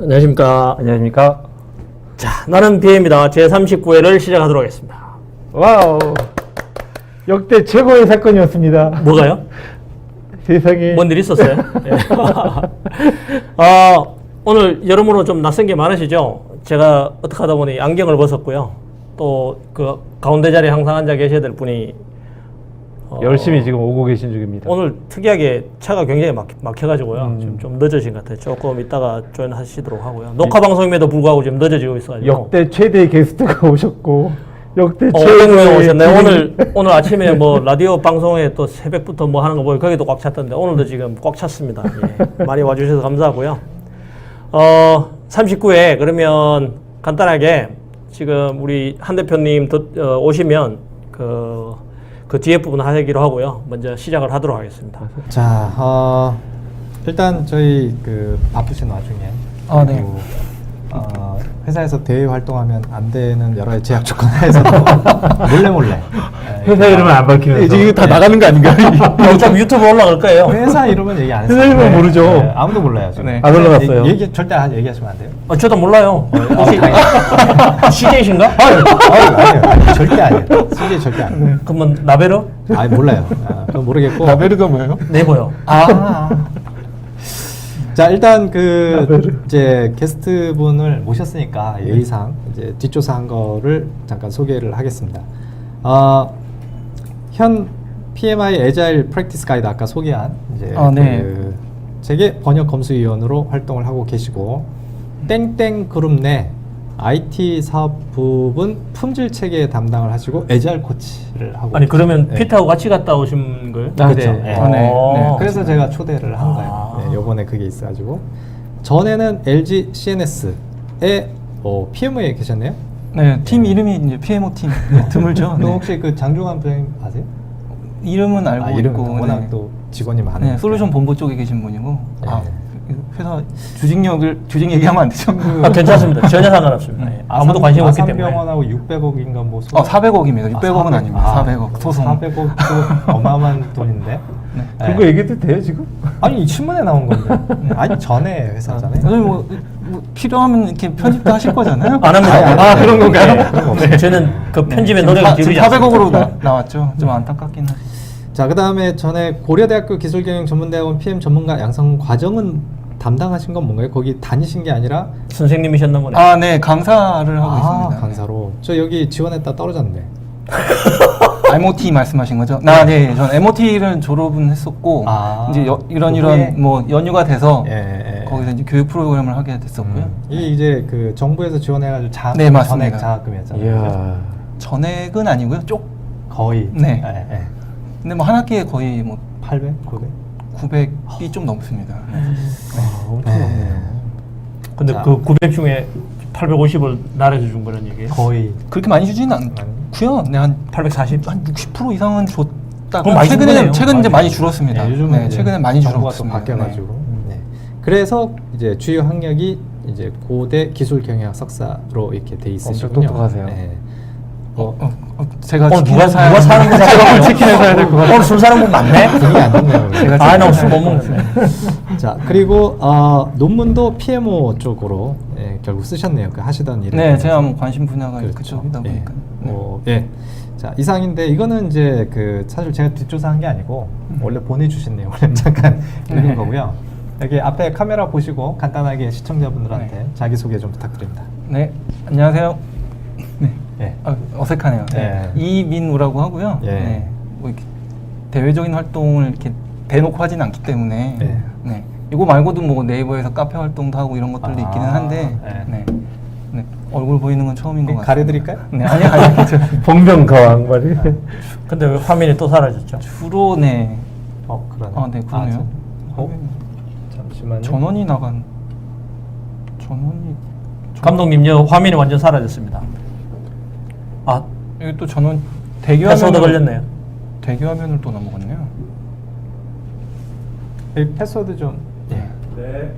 안녕하십니까. 안녕하십니까. 자, 나는 비입니다. 제39회를 시작하도록 하겠습니다. 와우. 역대 최고의 사건이었습니다. 뭐가요? 세상에. 뭔 일 있었어요? 예. 오늘 여러모로 좀 낯선 게 많으시죠? 제가 어떻게 하다 보니 안경을 벗었고요. 또 그 가운데 자리에 항상 앉아 계셔야 될 분이 열심히 지금 오고 계신 중입니다. 오늘 특이하게 차가 굉장히 막혀가지고요. 지금 좀 늦어진 것 같아요. 조금 이따가 조인하시도록 하고요. 녹화 방송임에도 불구하고 지금 늦어지고 있어가지고. 역대 최대 게스트가 오셨고 역대 최고의 오셨네. 오늘 아침에 뭐 라디오 방송에 또 새벽부터 뭐 하는 거 보고 거기도 꽉 찼던데 오늘도 지금 꽉 찼습니다. 예. 많이 와주셔서 감사하고요. 39회 그러면 간단하게 지금 우리 한 대표님 오시면 그 뒤에 부분 하기로 하고요. 먼저 시작을 하도록 하겠습니다. 자, 일단 저희 그 바쁘신 와중에 네. 회사에서 대외 활동하면 안 되는 여러 가지 제약 조건 하에서도 몰래 회사 이름을 안 밝히면서 이제 이거 다 나가는 거 아닌가요? 좀 유튜브 올라갈 거예요. 회사 이름은 얘기 안 했어요. 회사 이름은 모르죠. 네, 아무도 몰라요. 지금. 안 올라갔어요. 절대 얘기하시면 안 돼요. 저도 몰라요. CJ신가? 아니요. 절대 아니에요. CJ 절대 아니에요. 그러면 나베르? 아니 몰라요. 그건 모르겠고. 라베르가 뭐예요? 네버요. 자, 일단 이제 게스트분을 모셨으니까 예의상 이제 뒷조사한 거를 잠깐 소개를 하겠습니다. 현 PMI 에자일 프랙티스 가이드 아까 소개한 이제 재계 번역 검수위원으로 활동을 하고 계시고 땡땡 그룹 내 IT 사업 부분 품질 체계 담당을 하시고 에자일 코치를 하고 아니 그러면 피트하고 같이 갔다 오신 거예요? 그렇죠. 네. 그래서 제가 초대를 한 거예요. 네, 요번에 그게 있어가지고 전에는 LG CNS에 PMO에 계셨네요. 네, 팀 이름이 이제 PMO 팀 드물죠. 또 혹시 그 장종환 부장님 아세요? 이름은 알고 있고 워낙 또 직원이 많아요. 네, 솔루션 본부 쪽에 계신 분이고 네. 회사 조직 얘기하면 안 되죠. 괜찮습니다. 전혀 상관없습니다. 아무도 관심 없기 때문에. 아산병원하고 600억인가 뭐 400억입니다. 600억은 아닙니다. 400억 소송. 400억도 어마어마한 돈인데. 네. 그거 얘기해도 돼요 지금? 아니 신문에 나온 건데. 아니 전에 회사잖아요. 뭐 필요하면 이렇게 편집도 하실 거잖아요. 안 합니다. 그런 건가요? 네. 저는 그 편집에 노력을 기울이지 않습니다. 400억으로 나왔죠. 좀 안타깝긴 하죠. 자, 그 다음에 전에 고려대학교 기술경영전문대학원 PM 전문가 양성 과정은 담당하신 건 뭔가요? 거기 다니신 게 아니라 선생님이셨나 보네. 네, 강사를 하고 있습니다. 강사로. 저 여기 지원했다 떨어졌는데. MOT 말씀하신 거죠? 네, 전 MOT를 졸업은 했었고 이제 이런 뭐 연유가 돼서 거기서 이제 교육 프로그램을 하게 됐었고요. 이게 이제 그 정부에서 지원해가지고 네, 맞습니다. 전액 장학금이었잖아요. 이야. 전액은 아니고요, 거의. 네. 근데 뭐 한 학기에 거의 뭐 800, 900. 900이 좀 넘습니다. 엄청 높네요. 근데 그 900 중에 850을 나라에서 준 거는 얘기예요? 거의. 그렇게 많이 주지는 않고요. 네, 한 840? 한 60% 이상은 줬다가 그럼 많이 준 거네요. 최근 이제 많이 줄었습니다. 요즘은 최근에 많이 정부가 또 줄었습니다. 바뀌어가지고. 네. 그래서 이제 주요 학력이 이제 고대 기술경영학 석사로 이렇게 돼 있으시군요. 엄청 똑똑하세요. 네. 제가 누가 사는 거 제가 치킨을 사야 될 것 같아요. 오늘 술 사는 분 많네? 분위기 안 좋네요. 나 술 못 먹네. 자, 그리고 논문도 PMO 쪽으로 결국 쓰셨네요. 그 하시던 일을. 네, 제가 뭐 관심 분야가 그렇죠. 그쪽이다 보니까. 자, 이상인데 이거는 이제 그 사실 제가 뒷조사한 게 아니고 원래 보내주신 내용을 잠깐 읽은 거고요. 여기 앞에 카메라 보시고 간단하게 시청자분들한테 자기소개 좀 부탁드립니다. 네, 안녕하세요. 네. 어색하네요. 네. 이민우라고 하고요. 예. 네. 뭐 이렇게 대외적인 활동을 이렇게 대놓고 하진 않기 때문에 네. 이거 말고도 뭐 네이버에서 카페 활동도 하고 이런 것들도 있기는 한데 얼굴 보이는 건 처음인 것 같아요. 가려드릴까요? 네, 아니요. 봉변가왕 말이. 근데 왜 화면이 또 사라졌죠? 주로 그러네. 네, 그러네요. 잠시만요. 전원이 감독님, 화면이 완전 사라졌습니다. 여기 또 전원 패스워드 걸렸네요. 대기 화면을 또 넘어갔네요. 여기 패스워드 좀. 네.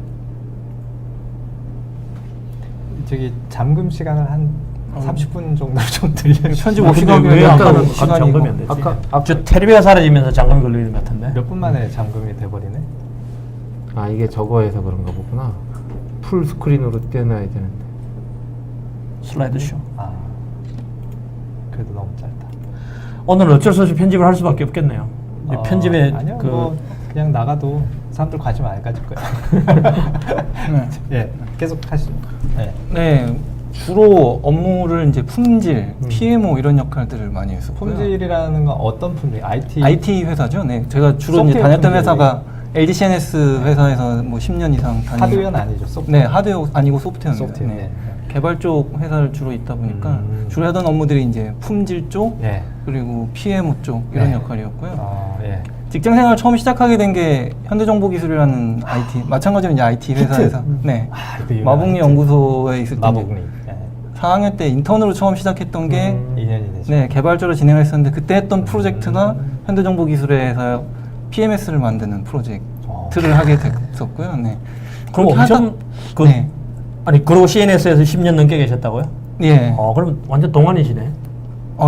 저기 잠금 시간을 한 30분 정도 좀 들려주세요. 편집 근데 시간이 왜 아까 약간 잠금이 안 됐지? 아까 저 텔레비가 사라지면서 잠금이 걸리는 것 같은데? 몇 분 만에 잠금이 돼버리네. 이게 저거에서 그런가 보구나. 풀 스크린으로 떼놔야 되는데. 슬라이드 쇼. 그래도 너무 짧다. 오늘은 어쩔 수 없이 편집을 할 수밖에 없겠네요. 이제 편집에 아니요, 뭐 그냥 나가도 사람들 관심 안 가질 거예요. 예, 계속 하시죠. 네. 네, 주로 업무를 이제 품질, PMO 이런 역할들을 많이 했었고요. 품질이라는 건 어떤 품질? IT 회사죠. 네, 제가 주로 이제 소프트웨어 다녔던 품질. 회사가 LG CNS 회사에서 뭐 10년 이상 다니고. 하드웨어는 아니죠, 소프트웨어. 네, 하드웨어 아니고 소프트웨어입니다. 소프트웨어. 네. 개발 쪽 회사를 주로 있다 보니까 주로 하던 업무들이 이제 품질 쪽 예. 그리고 PMO 쪽 이런 네. 역할이었고요. 예. 직장 생활 처음 시작하게 된 게 현대정보기술이라는 IT 마찬가지로 이제 IT 회사에서 네 이거 유명한 마복리 IT. 연구소에 있을 때 마복리. 이제 4학년 때 인턴으로 처음 시작했던 게 2년이 되죠. 네, 개발자로 진행을 했었는데 그때 했던 프로젝트가 현대정보기술에서 PMS를 만드는 프로젝트를 하게 됐었고요. 네. 그럼 그렇게 엄청 그 네. 아니 그러고 CNS에서 10년 넘게 계셨다고요? 예. 그럼 완전 동안이시네.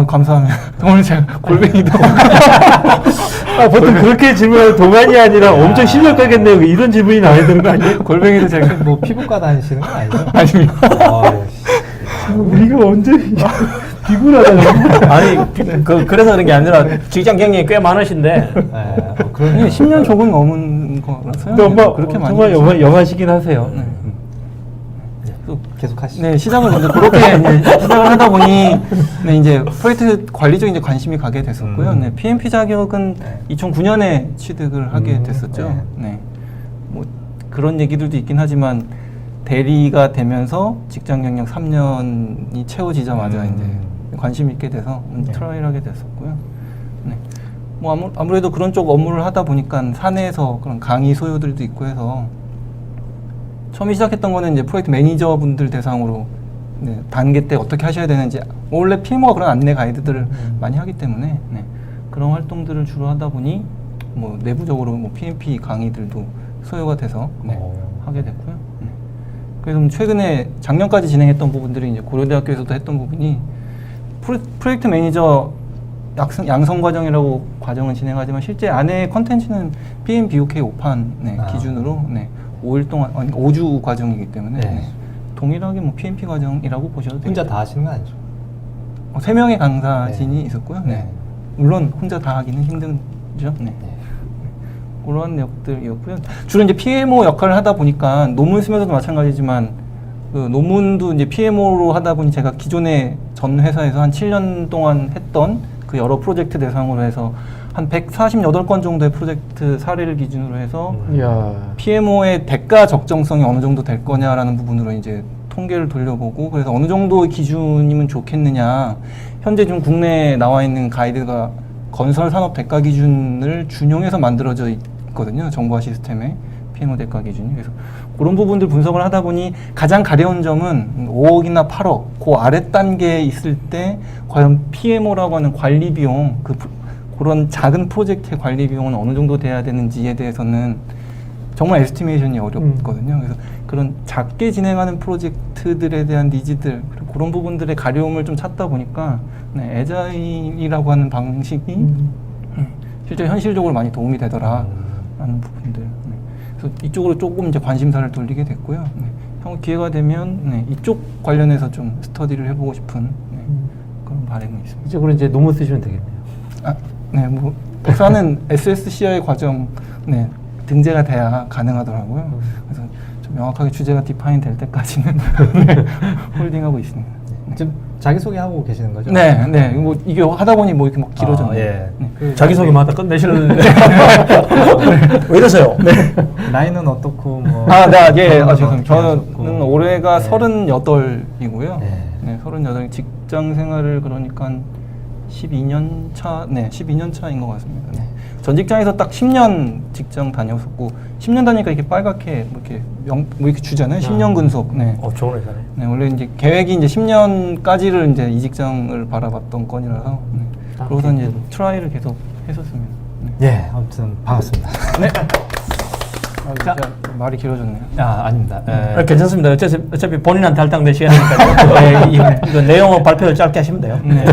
감사합니다. 오늘 제가 골뱅이도 보통 그렇게 질문하면 동안이 아니라 엄청 실력가겠네요. 이런 질문이 나와야 되는 거 아니에요? 골뱅이도 제가 뭐 피부과 다니시는 건 아니죠? 아닙니다. 우리가 언제 비굴하다. 아니 그래서 그런 게 아니라 직장 경력이 꽤 많으신데 그러니 10년 조금 넘은 거라서요. 근데 그렇게 많이 정말 했어요. 영하시긴 하세요. 네. 계속 하시죠. 네, 시작을 먼저 그렇게 이제 시작을 하다 보니 네, 이제 프로젝트 관리 쪽에 이제 관심이 가게 됐었고요. 네, PMP 자격은 2009년에 취득을 하게 됐었죠. 네. 뭐 그런 얘기들도 있긴 하지만 대리가 되면서 직장 경력 3년이 채워지자마자 이제 관심 있게 돼서 트라이를 하게 됐었고요. 네. 뭐 아무래도 그런 쪽 업무를 하다 보니까 사내에서 그런 강의 소요들도 있고 해서 처음에 시작했던 거는 이제 프로젝트 매니저분들 대상으로 네, 단계 때 어떻게 하셔야 되는지 원래 PMO가 그런 안내 가이드들을 많이 하기 때문에 네, 그런 활동들을 주로 하다 보니 뭐 내부적으로 뭐 PMP 강의들도 소요가 돼서 네, 하게 됐고요. 네. 그래서 최근에 작년까지 진행했던 부분들이 이제 고려대학교에서도 했던 부분이 프로젝트 매니저 양성 과정이라고 과정은 진행하지만 실제 안에 컨텐츠는 PMBOK 5판 네, 기준으로 네, 5일 동안 아니 5주 과정이기 때문에 네. 동일하게 뭐 PMP 과정이라고 보셔도 돼요. 혼자 다 하시는 건 아니죠? 3명의 강사진이 있었고요. 네. 물론 혼자 다 하기는 힘들죠. 네. 그런 내용들이었고요. 주로 이제 PMO 역할을 하다 보니까 논문 쓰면서도 마찬가지지만 그 논문도 이제 PMO로 하다 보니 제가 기존에 전 회사에서 한 7년 동안 했던 그 여러 프로젝트 대상으로 해서 한 148건 정도의 프로젝트 사례를 기준으로 해서 PMO의 대가 적정성이 어느 정도 될 거냐라는 부분으로 이제 통계를 돌려보고 그래서 어느 정도 기준이면 좋겠느냐. 현재 지금 국내에 나와 있는 가이드가 건설 산업 대가 기준을 준용해서 만들어져 있거든요. 정보화 시스템에 PMO 대가 기준이. 그래서 그런 부분들 분석을 하다 보니 가장 가려운 점은 5억이나 8억 그 아래 단계에 있을 때 과연 PMO라고 하는 관리 비용 그런 작은 프로젝트의 관리 비용은 어느 정도 돼야 되는지에 대해서는 정말 에스티메이션이 어렵거든요. 그래서 그런 작게 진행하는 프로젝트들에 대한 니즈들 그리고 그런 부분들의 가려움을 좀 찾다 보니까 네, 애자일이라고 하는 방식이 실제 현실적으로 많이 도움이 되더라 라는 부분들. 네. 그래서 이쪽으로 조금 이제 관심사를 돌리게 됐고요. 네. 향후 기회가 되면 네, 이쪽 관련해서 좀 스터디를 해보고 싶은 네, 그런 바람이 있습니다. 이쪽으로 이제 논문 쓰시면 되겠네요. 네, 뭐 박사는 SSCI 과정 네, 등재가 돼야 가능하더라고요. 그래서 좀 명확하게 주제가 디파인 될 때까지는 네, 홀딩하고 있습니다. 지금 자기소개하고 계시는 거죠? 네, 네. 뭐 이게 하다 보니 뭐 이렇게 막 길어졌네요. 예. 네. 자기소개만 하다 끝내시는 왜 이러세요? 네. 나이는 어떻고 뭐 죄송합니다. 저는 올해가 38이고요. 네, 38 직장 생활을 그러니까 12년 차인 것 같습니다. 네. 전 직장에서 딱 10년 직장 다녔었고 10년 다니까 이렇게 빨갛게 뭐 이렇게 주잖아요. 10년 근속. 네. 좋은 회사네. 네, 원래 이제 계획이 이제 10년까지를 이제 이 직장을 바라봤던 건이라서 그러고서 이제 트라이를 계속 했었습니다. 네, 아무튼 반갑습니다. 네. 진짜 말이 길어졌네요. 아닙니다. 괜찮습니다. 어차피 본인한테 할당된 시간이니까요. 네, 이거 내용은 발표를 짧게 하시면 돼요. 네.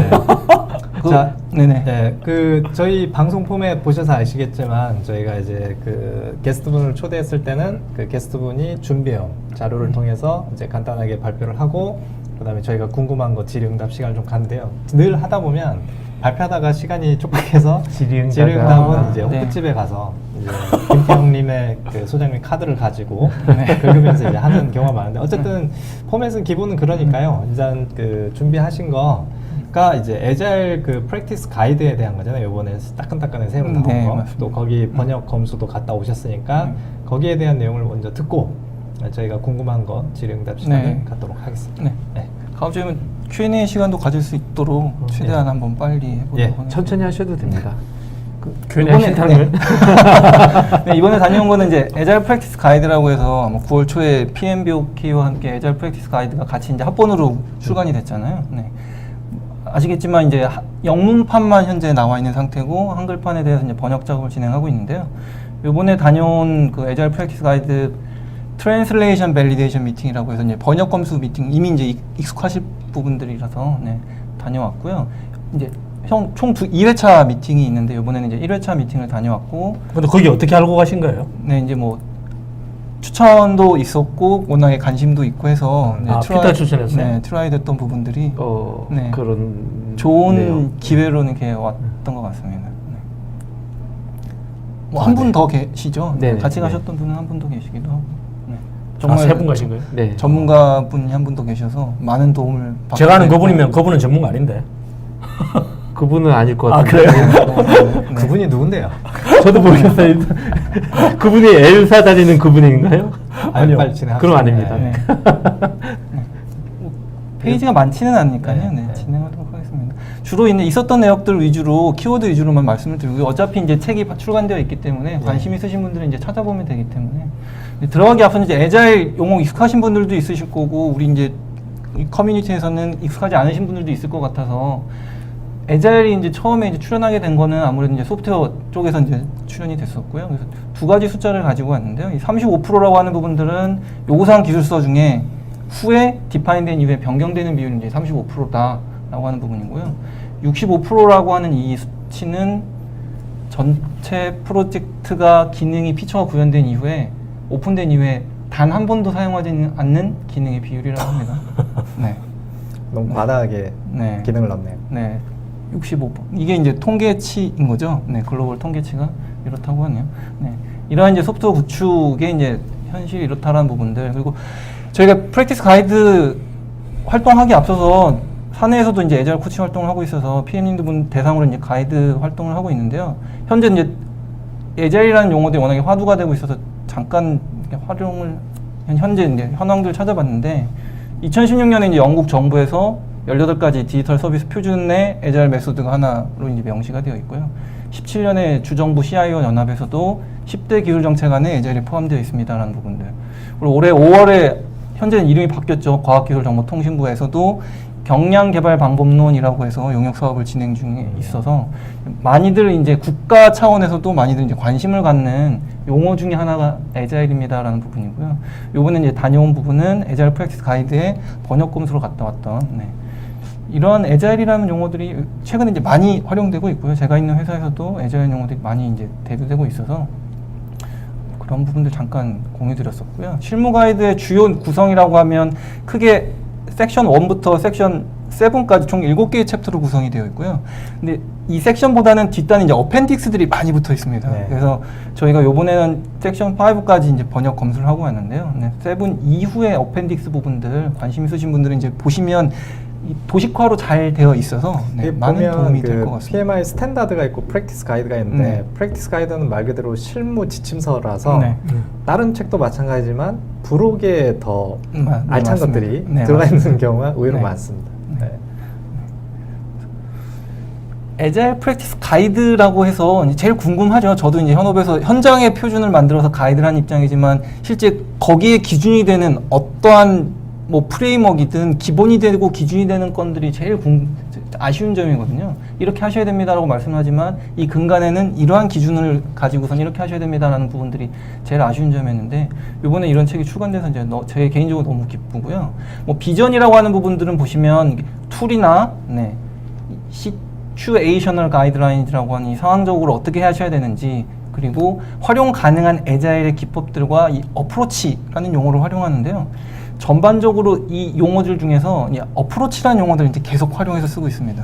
자, 네네. 네, 그 저희 방송 포맷 보셔서 아시겠지만 저희가 이제 그 게스트분을 초대했을 때는 그 게스트분이 준비해온 자료를 통해서 이제 간단하게 발표를 하고 그다음에 저희가 궁금한 거 질의응답 시간을 좀 갖는데요. 늘 하다 보면 발표하다가 시간이 촉박해서 질의응답은 이제 네. 호프집에 가서 이제 김태형님의 그 소장님 카드를 가지고 긁으면서 이제 하는 경우가 많은데 어쨌든 포맷은 기본은 그러니까요. 일단 그 준비하신 거가 이제 애자일 그 프랙티스 가이드에 대한 거잖아요. 이번에 따끈따끈하게 새로 나온 네, 거. 맞습니다. 또 거기 번역 검수도 갔다 오셨으니까 거기에 대한 내용을 먼저 듣고 저희가 궁금한 거 질의응답 시간을 네. 갖도록 하겠습니다. 네. 네. 다음 주에는 Q&A 시간도 가질 수 있도록 최대한 한번 빨리 해보도록 예, 하겠습니다. 천천히 하셔도 됩니다. 교내 실탄을 네, 이번에 다녀온 거는 이제 애자일 프랙티스 가이드라고 해서 아마 9월 초에 PMBOK와 함께 애자일 프랙티스 가이드가 같이 이제 합본으로 출간이 됐잖아요. 네. 아시겠지만 이제 영문판만 현재 나와 있는 상태고 한글판에 대해서 이제 번역 작업을 진행하고 있는데요. 이번에 다녀온 그 애자일 프랙티스 가이드 트랜슬레이션 밸리데이션 미팅이라고 해서 이제 번역 검수 미팅 이미 이제 익숙하실 부분들이라서 네, 다녀왔고요. 이제 총 2회차 미팅이 있는데 이번에는 이제 1회차 미팅을 다녀왔고 근데 거기 어떻게 알고 가신 거예요? 네, 이제 뭐 추천도 있었고 워낙에 관심도 있고 해서 이제 피터 추천했어요? 네, 트라이 됐던 부분들이 네. 그런 좋은 내용. 기회로는 이렇게 왔던 것 같습니다. 네. 뭐 한 분 더 계시죠? 네, 같이 네. 가셨던 분은 한 분 더 계시기도 하고. 네. 세 분 가신 거예요? 네. 전문가 분이 한 분 더 계셔서 많은 도움을 받고 제가 아는 있고. 그분이면 그분은 전문가 아닌데. 그분은 아닐 것 아, 같아요. 그래요? 네. 그분이 누군데요? 저도 모르겠어요. 그분이 엘사 다니는 그분인가요? 아니요. 빨리 진행합시다. 그럼 아닙니다. 네. 페이지가 많지는 않으니까요. 네, 네, 네. 진행하도록 하겠습니다. 주로 이제 있었던 내역들 위주로 키워드 위주로만 말씀을 드리고요. 어차피 이제 책이 출간되어 있기 때문에 관심 있으신 분들은 이제 찾아보면 되기 때문에 들어가기 앞서는 이제 애자일 용어 익숙하신 분들도 있으실 거고 우리 이제 이 커뮤니티에서는 익숙하지 않으신 분들도 있을 것 같아서 애자일이 이제 처음에 이제 출연하게 된 거는 아무래도 이제 소프트웨어 쪽에서 이제 출연이 됐었고요. 그래서 두 가지 숫자를 가지고 왔는데요. 이 35%라고 하는 부분들은 요구사항 기술서 중에 후에 디파인된 이후에 변경되는 비율이 이제 35%다라고 하는 부분이고요. 65%라고 하는 이 수치는 전체 프로젝트가 기능이 피처가 구현된 이후에 오픈된 이후에 단 한 번도 사용하지 않는 기능의 비율이라고 합니다. 네. 너무 과다하게 네. 기능을 넣네요. 네. 65%. 이게 이제 통계치인 거죠. 네. 글로벌 통계치가 이렇다고 하네요. 네. 이러한 이제 소프트웨어 구축의 이제 현실이 이렇다라는 부분들. 그리고 저희가 프랙티스 가이드 활동하기 앞서서 사내에서도 이제 애자일 코칭 활동을 하고 있어서 PM님들 분 대상으로 이제 가이드 활동을 하고 있는데요. 현재 이제 애자일이라는 용어들이 워낙에 화두가 되고 있어서 잠깐 이렇게 활용을 현재 이제 현황들 찾아봤는데 2016년에 이제 영국 정부에서 18가지 디지털 서비스 표준의 애자일 메소드가 하나로 이제 명시가 되어 있고요. 17년에 주정부 CIO 연합에서도 10대 기술 정책 안에 애자일이 포함되어 있습니다라는 부분들. 그리고 올해 5월에 현재는 이름이 바뀌었죠. 과학기술정보통신부에서도 경량개발방법론이라고 해서 용역 사업을 진행 중에 있어서 많이들 이제 국가 차원에서도 많이들 이제 관심을 갖는 용어 중에 하나가 애자일입니다라는 부분이고요. 요번에 이제 다녀온 부분은 애자일 프랙티스 가이드의 번역 검수로 갔다 왔던 이런 애자일이라는 용어들이 최근에 이제 많이 활용되고 있고요. 제가 있는 회사에서도 애자일 용어들이 많이 이제 대두되고 있어서 그런 부분들 잠깐 공유드렸었고요. 실무 가이드의 주요 구성이라고 하면 크게 섹션 1부터 섹션 7까지 총 7개의 챕터로 구성이 되어 있고요. 근데 이 섹션보다는 뒷단에 이제 어펜딕스들이 많이 붙어 있습니다. 네. 그래서 저희가 요번에는 섹션 5까지 이제 번역 검수를 하고 왔는데요. 네, 7 이후의 어펜딕스 부분들 관심 있으신 분들은 이제 보시면 이 도식화로 잘 되어 있어서 네, 많은 도움이 될 것 같습니다. PMI 스탠다드가 있고 프랙티스 가이드가 있는데 프랙티스 가이드는 말 그대로 실무 지침서라서 네. 다른 책도 마찬가지지만 부록에 더 알찬 맞습니다. 것들이 네, 들어가 맞습니다. 있는 경우가 의외로 네. 많습니다. 네. 애자일 프랙티스 가이드라고 해서 이제 제일 궁금하죠. 저도 이제 현업에서 현장의 표준을 만들어서 가이드를 한 입장이지만 실제 거기에 기준이 되는 어떠한 뭐 프레임워크이든 기본이 되고 기준이 되는 건들이 제일 아쉬운 점이거든요. 이렇게 하셔야 됩니다라고 말씀하지만 이 근간에는 이러한 기준을 가지고선 이렇게 하셔야 됩니다라는 부분들이 제일 아쉬운 점이었는데 이번에 이런 책이 출간돼서 이제 제 개인적으로 너무 기쁘고요. 뭐 비전이라고 하는 부분들은 보시면 툴이나 시츄에이셔널 가이드라인이라고 하는 이 상황적으로 어떻게 하셔야 되는지, 그리고 활용 가능한 애자일의 기법들과 이 어프로치라는 용어를 활용하는데요. 전반적으로 이 용어들 중에서 이 어프로치라는 용어들을 이제 계속 활용해서 쓰고 있습니다.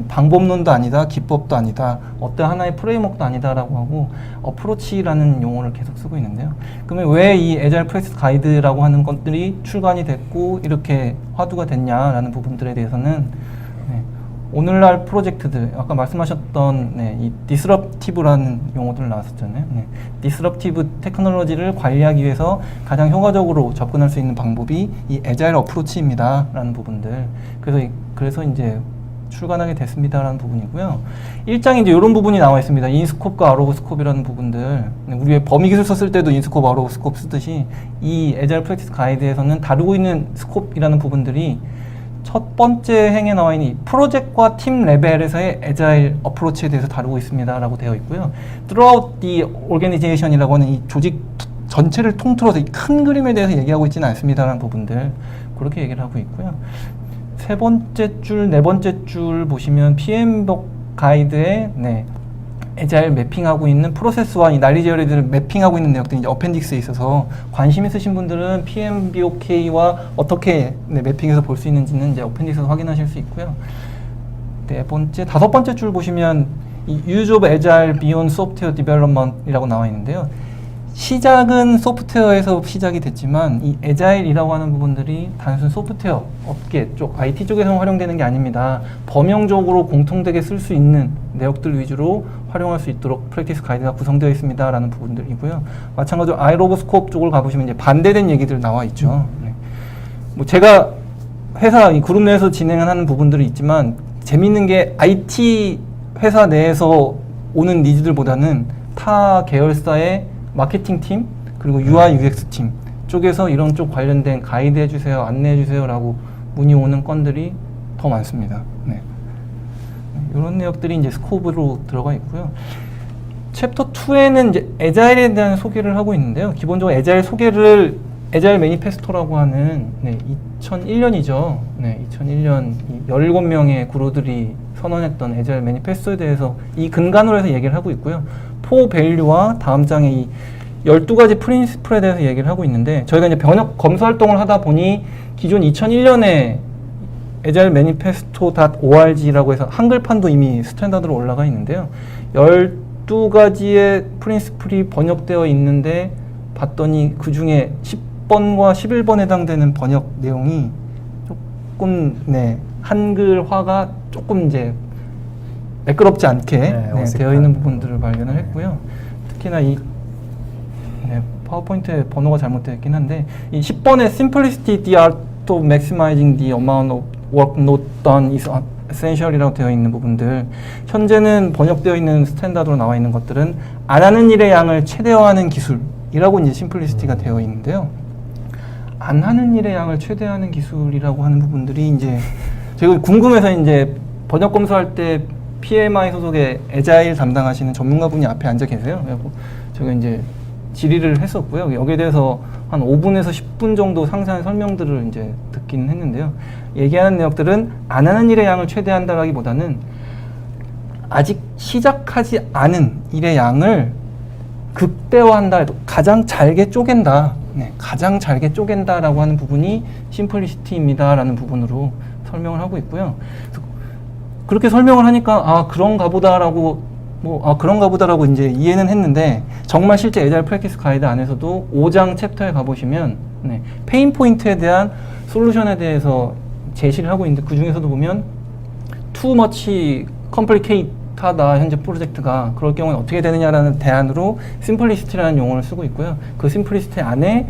방법론도 아니다, 기법도 아니다, 어떤 하나의 프레임워크도 아니다라고 하고 어프로치라는 용어를 계속 쓰고 있는데요. 그러면 왜 이 애자일 프랙티스 가이드라고 하는 것들이 출간이 됐고 이렇게 화두가 됐냐라는 부분들에 대해서는 오늘날 프로젝트들, 아까 말씀하셨던 이 디스럽티브라는 용어들 나왔었잖아요. 디스럽티브 테크놀로지를 관리하기 위해서 가장 효과적으로 접근할 수 있는 방법이 이 애자일 어프로치입니다 라는 부분들, 그래서 이제 출간하게 됐습니다라는 부분이고요. 1장에 이제 이런 부분이 나와 있습니다. 인스코프과 아웃 오브 스코프라는 부분들. 우리 범위 기술 썼을 때도 인스코프, 아웃 오브 스코프 쓰듯이 이 애자일 프랙티스 가이드에서는 다루고 있는 스코프이라는 부분들이 첫 번째 행에 나와 있는 이 프로젝트와 팀 레벨에서의 애자일 어프로치에 대해서 다루고 있습니다라고 되어 있고요. Throughout the organization이라고 하는 이 조직 전체를 통틀어서 이 큰 그림에 대해서 얘기하고 있지는 않습니다라는 부분들, 그렇게 얘기를 하고 있고요. 세 번째 줄, 네 번째 줄 보시면 PMBOK 가이드에 애자일 매핑하고 있는 프로세스와 이 난리제어리들을 매핑하고 있는 내용들이 이제 어펜딕스에 있어서 관심 있으신 분들은 PMBOK와 어떻게 매핑해서 볼 수 있는지는 이제 어펜딕스에서 확인하실 수 있고요. 네 번째, 다섯 번째 줄 보시면 이 Use of Agile Beyond Software Development이라고 나와 있는데요. 시작은 소프트웨어에서 시작이 됐지만 이 애자일이라고 하는 부분들이 단순 소프트웨어 업계 쪽, IT 쪽에서 활용되는 게 아닙니다. 범용적으로 공통되게 쓸 수 있는 내역들 위주로 활용할 수 있도록 프랙티스 가이드가 구성되어 있습니다 라는 부분들이고요. 마찬가지로 아이로브 스코프 쪽을 가보시면 이제 반대된 얘기들 나와 있죠. 뭐 제가 회사 이 그룹 내에서 진행하는 부분들이 있지만 재밌는 게 IT 회사 내에서 오는 니즈들보다는 타 계열사의 마케팅 팀, 그리고 UI, UX 팀 쪽에서 이런 쪽 관련된 가이드 해주세요, 안내해 주세요 라고 문의 오는 건들이 더 많습니다. 이런 내역들이 이제 스코프로 들어가 있고요. 챕터 2에는 이제 애자일에 대한 소개를 하고 있는데요. 기본적으로 애자일 소개를 애자일 매니페스토라고 하는 2001년이죠. 2001년 17명의 구로들이 선언했던 애자일 매니페스토에 대해서 이 근간으로 해서 얘기를 하고 있고요. 포 밸류와 다음 장에 이 12가지 프린시플에 대해서 얘기를 하고 있는데, 저희가 이제 번역 검수 활동을 하다 보니 기존 2001년에 애자일 매니페스토.org라고 해서 한글판도 이미 스탠다드로 올라가 있는데요. 12가지의 프린시플이 번역되어 있는데 봤더니 그 중에 10번과 11번에 해당되는 번역 내용이 조금 한글화가 조금 이제 매끄럽지 않게 되어 있는 부분들을 발견을 했고요. 특히나 이 파워포인트에 번호가 잘못되어 있긴 한데 이 10번의 Simplicity, the art of maximizing the amount of work not done is essential이라고 되어 있는 부분들, 현재는 번역되어 있는 스탠다드로 나와 있는 것들은 안 하는 일의 양을 최대화하는 기술이라고 이제 심플리시티가 되어 있는데요. 안 하는 일의 양을 최대화하는 기술이라고 하는 부분들이 이제 제가 궁금해서 이제 번역 검수할 때 PMI 소속의 애자일 담당하시는 전문가분이 앞에 앉아 계세요. 그래서 제가 이제 질의를 했었고요. 여기에 대해서 한 5분에서 10분 정도 상세한 설명들을 이제 듣긴 했는데요. 얘기하는 내역들은 안 하는 일의 양을 최대한다라기보다는 아직 시작하지 않은 일의 양을 극대화한다 해도 가장 잘게 쪼갠다. 가장 잘게 쪼갠다라고 하는 부분이 심플리시티입니다라는 부분으로 설명을 하고 있고요. 그렇게 설명을 하니까 그런가 보다라고 이제 이해는 했는데, 정말 실제 애자일 프랙티스 가이드 안에서도 5장 챕터에 가보시면 페인 포인트에 대한 솔루션에 대해서 제시를 하고 있는데, 그 중에서도 보면 too much complicate하다 현재 프로젝트가, 그럴 경우는 어떻게 되느냐라는 대안으로 심플리시티라는 용어를 쓰고 있고요. 그 심플리시티 안에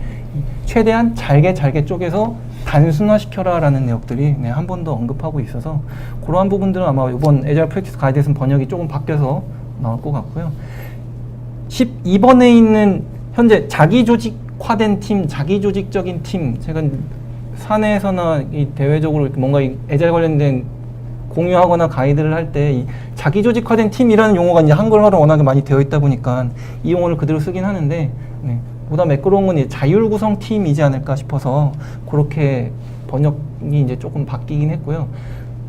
최대한 잘게 쪼개서 단순화시켜라 라는 내역들이 한 번 더 언급하고 있어서, 그러한 부분들은 아마 이번 애자일 프랙티스 가이드에서는 번역이 조금 바뀌어서 나올 것 같고요. 12번에 있는 현재 자기조직화된 팀, 자기조직적인 팀, 제가 사내에서나 이 대외적으로 뭔가 이 애자일 관련된 공유하거나 가이드를 할 때 이 자기조직화된 팀이라는 용어가 이제 한글화로 워낙에 많이 되어 있다 보니까 이 용어를 그대로 쓰긴 하는데, 보다 매끄러운 건 자율구성 팀이지 않을까 싶어서 그렇게 번역이 이제 조금 바뀌긴 했고요.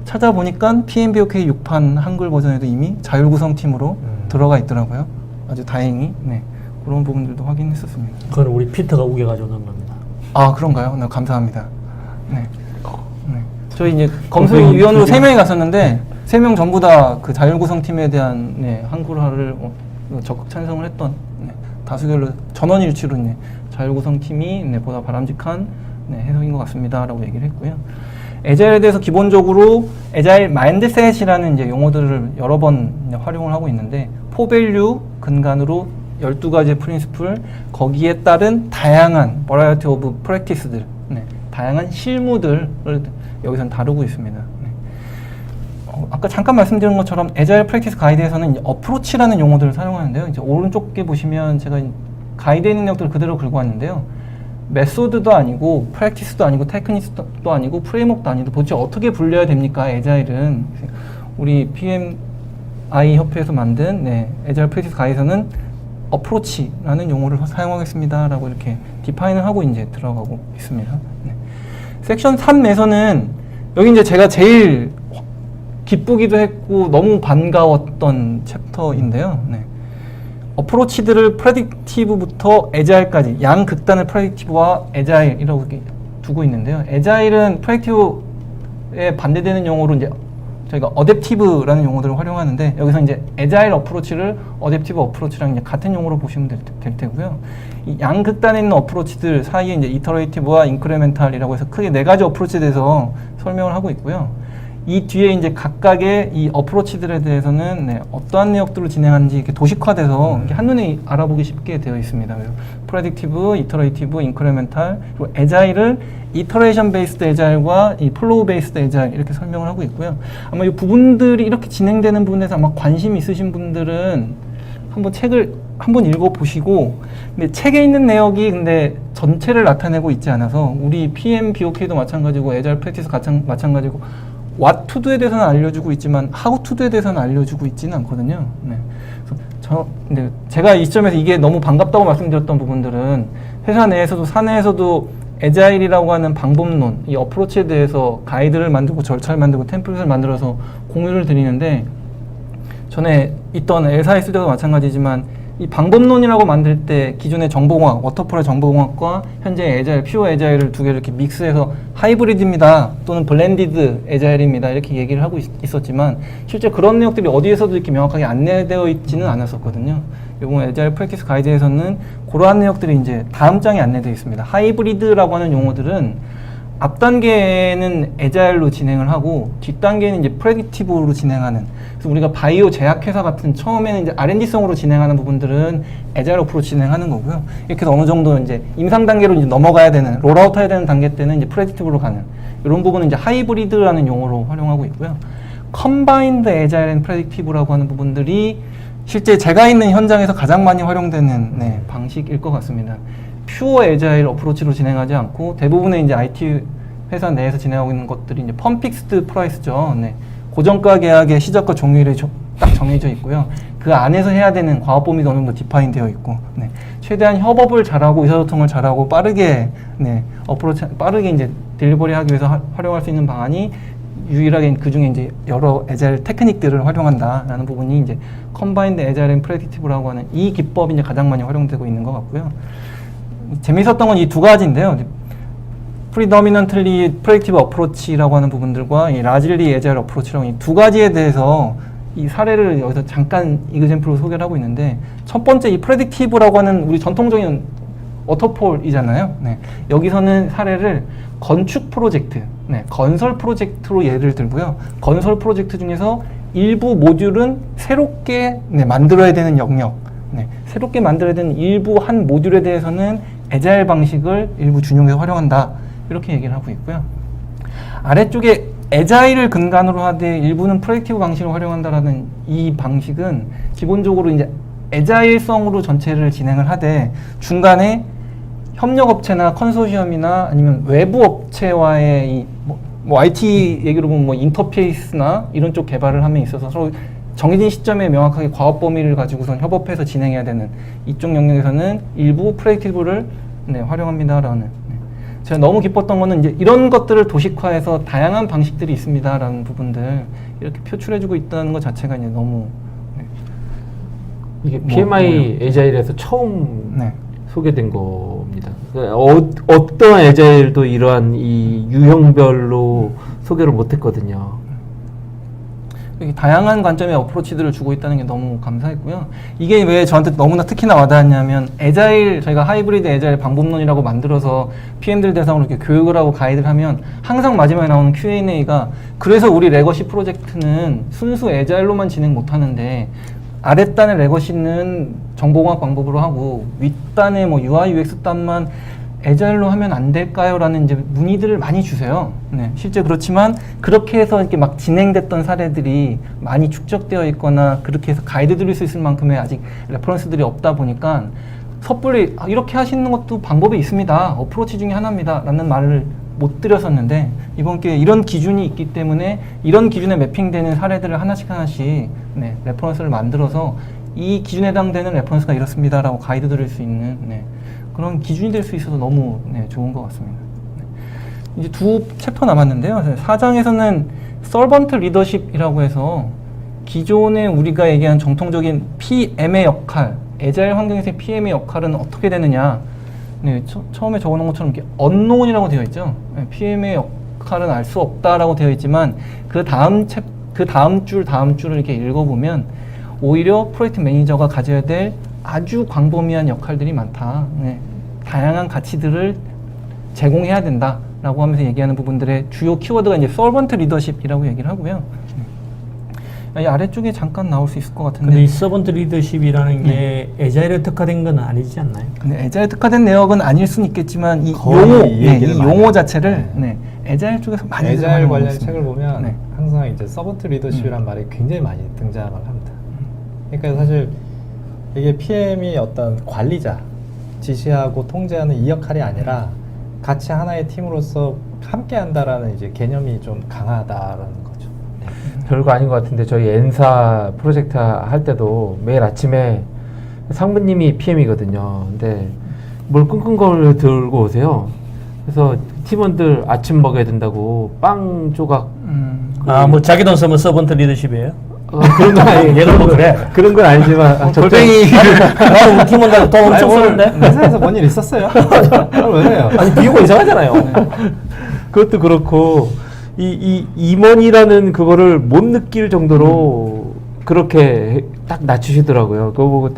찾아보니까 PMBOK 6판 한글 버전에도 이미 자율구성팀으로 들어가 있더라고요. 아주 다행히 네, 그런 부분들도 확인했었습니다. 그건 우리 피터가 우겨가지고 넣은 겁니다. 아 그런가요? 네, 감사합니다. 네. 네. 저희 이제 검수위원으로 3명이 갔었는데 3명 전부 다 그 자율구성팀에 대한 네, 한글화를 적극 찬성을 했던 네, 다수결로 전원일치로 네, 자율구성팀이 네, 보다 바람직한 네, 해석인 것 같습니다라고 얘기를 했고요. 에자일에 대해서 기본적으로 에자일 마인드셋이라는 이제 용어들을 여러 번 이제 활용을 하고 있는데 포밸류 근간으로 12가지의 프린시플, 거기에 따른 다양한 버라이어티 오브 프랙티스들, 네, 다양한 실무들을 여기선 다루고 있습니다. 네. 아까 잠깐 말씀드린 것처럼 에자일 프랙티스 가이드에서는 이제 어프로치라는 용어들을 사용하는데요. 이제 오른쪽에 보시면 제가 가이드에 있는 내용들을 그대로 긁어 왔는데요. 메소드도 아니고 프랙티스도 아니고 테크닉도 아니고 프레임워크도 아니고 도대체 어떻게 분류해야 됩니까? 에자일은 우리 PMI 협회에서 만든 네, 에자일 프랙티스 가이드에서는 어프로치라는 용어를 사용하겠습니다 라고 이렇게 디파인을 하고 이제 들어가고 있습니다. 네. 섹션 3에서는 여기 이제 제가 제일 기쁘기도 했고 너무 반가웠던 챕터인데요. 네. 어프로치들을 프레딕티브부터 에자일까지 양극단의 프레딕티브와 에자일이라고 이렇게 두고 있는데요. 에자일은 프레딕티브에 반대되는 용어로 이제 저희가 어댑티브라는 용어들을 활용하는데 여기서 이제 에자일 어프로치를 어댑티브 어프로치랑 이제 같은 용어로 보시면 될 테고요. 이 양극단에 있는 어프로치들 사이에 이제 이터레이티브와 인크레멘탈이라고 해서 크게 4가지 어프로치에 대해서 설명을 하고 있고요. 이 뒤에 이제 각각의 이 어프로치들에 대해서는 네, 어떠한 내역들을 진행하는지 이렇게 도식화돼서 이렇게 한눈에 알아보기 쉽게 되어 있습니다. 프레딕티브, 이터레이티브, 인크레멘탈, 그리고 에자일을 이터레이션 베이스드 에자일과 이 플로우 베이스드 에자일 이렇게 설명을 하고 있고요. 아마 이 부분들이 이렇게 진행되는 부분에서 아마 관심 있으신 분들은 한번 책을 한번 읽어보시고, 근데 책에 있는 내역이 근데 전체를 나타내고 있지 않아서 우리 PMBOK도 마찬가지고 에자일 프랙티스 마찬가지고 what to do에 대해서는 알려주고 있지만 how to do에 대해서는 알려주고 있지는 않거든요. 네. 근데 제가 이 시점에서 이게 너무 반갑다고 말씀드렸던 부분들은 회사 내에서도 사내에서도 에자일이라고 하는 방법론, 이 어프로치에 대해서 가이드를 만들고 절차를 만들고 템플릿을 만들어서 공유를 드리는데 전에 있던 엘사에 있을 때도 마찬가지지만 이 방법론이라고 만들 때 기존의 정보공학, 워터폴의 정보공학과 현재 에자일, 퓨어 에자일을 두 개를 이렇게 믹스해서 하이브리드입니다 또는 블렌디드 에자일입니다 이렇게 얘기를 하고 있었지만 실제 그런 내용들이 어디에서도 이렇게 명확하게 안내되어 있지는 않았었거든요. 이번 에자일 프랙티스 가이드에서는 그러한 내용들이 이제 다음 장에 안내되어 있습니다. 하이브리드라고 하는 용어들은 앞 단계는 에자일로 진행을 하고 뒷 단계는 이제 프레딕티브로 진행하는. 그래서 우리가 바이오 제약회사 같은 처음에는 이제 R&D성으로 진행하는 부분들은 에자일 어프로 진행하는 거고요. 이렇게 해서 어느 정도 이제 임상 단계로 이제 넘어가야 되는, 롤아웃해야 되는 단계 때는 이제 프레딕티브로 가는 이런 부분은 이제 하이브리드라는 용어로 활용하고 있고요. 컴바인드 에자일 앤 프레딕티브라고 하는 부분들이 실제 제가 있는 현장에서 가장 많이 활용되는 네, 방식일 것 같습니다. 퓨어 에자일 어프로치로 진행하지 않고 대부분의 이제 IT 회사 내에서 진행하고 있는 것들이 이제 펌픽스드 프라이스죠. 네. 고정가 계약의 시작과 종료일이 딱 정해져 있고요. 그 안에서 해야 되는 과업 범위도 어느 정도 디파인 되어 있고, 네. 최대한 협업을 잘하고 의사소통을 잘하고 빠르게 네, 어프로치 빠르게 이제 딜리버리하기 위해서 활용할 수 있는 방안이 유일하게 그 중에 이제 여러 에자일 테크닉들을 활용한다라는 부분이 이제 컴바인드 에자일 앤 프레딕티브라고 하는 이 기법이 이제 가장 많이 활용되고 있는 것 같고요. 재미있었던 건 이 두 가지인데요. 프리더미넌틀리 프레딕티브 어프로치라고 하는 부분들과 이 라질리 에자일 어프로치라고 이 두 가지에 대해서 이 사례를 여기서 잠깐 이그젬플로 소개를 하고 있는데 첫 번째 이 프레딕티브라고 하는 우리 전통적인 워터폴이잖아요. 네. 여기서는 사례를 건축 프로젝트, 네. 건설 프로젝트로 예를 들고요. 건설 프로젝트 중에서 일부 모듈은 새롭게 네, 만들어야 되는 영역, 네. 새롭게 만들어야 되는 일부 한 모듈에 대해서는 에자일 방식을 일부 준용해서 활용한다. 이렇게 얘기를 하고 있고요. 아래쪽에 에자일을 근간으로 하되 일부는 프로젝티브 방식을 활용한다라는 이 방식은 기본적으로 이제 에자일성으로 전체를 진행을 하되 중간에 협력업체나 컨소시엄이나 아니면 외부 업체와의 이 뭐 IT 얘기로 보면 뭐 인터페이스나 이런 쪽 개발을 함에 있어서 서로 정해진 시점에 명확하게 과업 범위를 가지고선 협업해서 진행해야 되는 이쪽 영역에서는 일부 프레딕티브를 네, 활용합니다라는. 네. 제가 너무 기뻤던 거는 이제 이런 것들을 도식화해서 다양한 방식들이 있습니다라는 부분들 이렇게 표출해주고 있다는 것 자체가 이제 너무 이게 PMI 에자일에서 처음 네. 소개된 겁니다. 어떠한 에자일도 이러한 이 유형별로 소개를 못했거든요. 이렇게 다양한 관점의 어프로치들을 주고 있다는 게 너무 감사했고요. 이게 왜 저한테 너무나 특히나 와닿았냐면 에자일, 저희가 하이브리드 에자일 방법론이라고 만들어서 PM들 대상으로 이렇게 교육을 하고 가이드를 하면 항상 마지막에 나오는 Q&A가 그래서 우리 레거시 프로젝트는 순수 에자일로만 진행 못하는데 아랫단의 레거시는 정보공학 방법으로 하고 윗단의 뭐 UI, UX 단만 에자일로 하면 안 될까요? 라는 이제 문의들을 많이 주세요. 네, 실제 그렇지만 그렇게 해서 이렇게 막 진행됐던 사례들이 많이 축적되어 있거나 그렇게 해서 가이드 드릴 수 있을 만큼의 아직 레퍼런스들이 없다 보니까 섣불리 이렇게 하시는 것도 방법이 있습니다. 어프로치 중에 하나입니다. 라는 말을 못 드렸었는데 이번 기회에 이런 기준이 있기 때문에 이런 기준에 매핑되는 사례들을 하나씩 네, 레퍼런스를 만들어서 이 기준에 해당되는 레퍼런스가 이렇습니다. 라고 가이드 드릴 수 있는 네, 그런 기준이 될 수 있어서 너무 네, 좋은 것 같습니다. 네. 이제 두 챕터 남았는데요. 4장에서는 서번트 리더십이라고 해서 기존에 우리가 얘기한 정통적인 PM의 역할, 에자일 환경에서의 PM의 역할은 어떻게 되느냐. 네, 처음에 적어놓은 것처럼 이렇게 언노운이라고 되어 있죠. 네, PM의 역할은 알 수 없다라고 되어 있지만 그 다음 줄을 이렇게 읽어보면 오히려 프로젝트 매니저가 가져야 될 아주 광범위한 역할들이 많다. 네, 다양한 가치들을 제공해야 된다라고 하면서 얘기하는 부분들의 주요 키워드가 이제 서번트 리더십이라고 얘기를 하고요. 이 아래쪽에 잠깐 나올 수 있을 것 같은데. 근데 이 서번트 리더십이라는 게 에자일에 특화된 건 아니지 않나요? 근데 에자일 특화된 내역은 아닐 수는 있겠지만 이 거의 용어 자체를 에자일 쪽에서 많이 에자일 관련 있습니다. 책을 보면 네. 항상 이제 서번트 리더십이란 말이 굉장히 많이 등장을 합니다. 그러니까 사실 이게 PM이 어떤 관리자, 지시하고 통제하는 이 역할이 아니라 같이 하나의 팀으로서 함께 한다라는 이제 개념이 좀 강하다라는 거죠. 별거 아닌 것 같은데 저희 N사 프로젝트 할 때도 매일 아침에 상무님이 PM이거든요. 근데 뭘 끙끙거려 들고 오세요. 그래서 팀원들 아침 먹여야 된다고 빵 조각 뭐 자기 돈 쓰면 서번트 리더십이에요? 그런 건 아니에요. 얘가 뭐 그래. 그런 건 아니지만 골뱅이 나도 우리 팀원들 돈 엄청 쓰는데? 회사에서 뭔 일 있었어요? 왜 그래요? 아니 비유가 이상하잖아요. 그것도 그렇고 이 임원이라는 그거를 못 느낄 정도로 그렇게 딱 낮추시더라고요. 그거 보고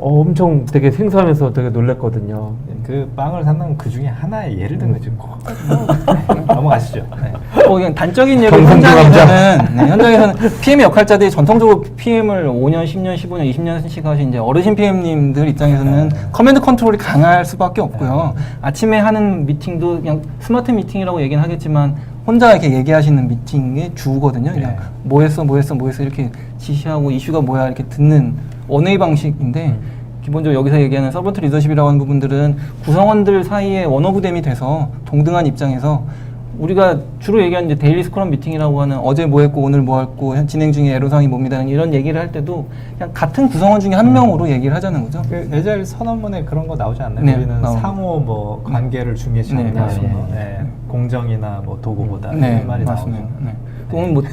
엄청 되게 생소하면서 되게 놀랐거든요. 그 빵을 산다면 그 중에 하나의 예를 든 거죠. 넘어가시죠. 네. 그냥 단적인 예로 경상도 현장에서는 PM의 역할자들이 전통적으로 PM을 5년, 10년, 15년, 20년씩 하신 이제 어르신 PM님들 입장에서는 커맨드 컨트롤이 강할 수밖에 없고요. 아침에 하는 미팅도 그냥 스마트 미팅이라고 얘기는 하겠지만 혼자 이렇게 얘기하시는 미팅의 주거든요. 그냥 뭐 했어 이렇게 지시하고 이슈가 뭐야 이렇게 듣는 원웨이 방식인데 기본적으로 여기서 얘기하는 서번트 리더십이라고 하는 부분들은 구성원들 사이에 원오브댐이 돼서 동등한 입장에서 우리가 주로 얘기하는 이제 데일리 스크럼 미팅이라고 하는 어제 뭐 했고 오늘 뭐 했고 진행 중에 애로사항이 뭡니다 이런 얘기를 할 때도 그냥 같은 구성원 중에 한 명으로 얘기를 하자는 거죠. 그 에자일 선언문에 그런 거 나오지 않나요? 네, 우리는 나옵니다. 상호 뭐 관계를 중요시한다. 네, 맞습니다. 공정이나 뭐 도구보다 네, 이런 말이 맞습니다. 나오죠. 네. 오늘 뭐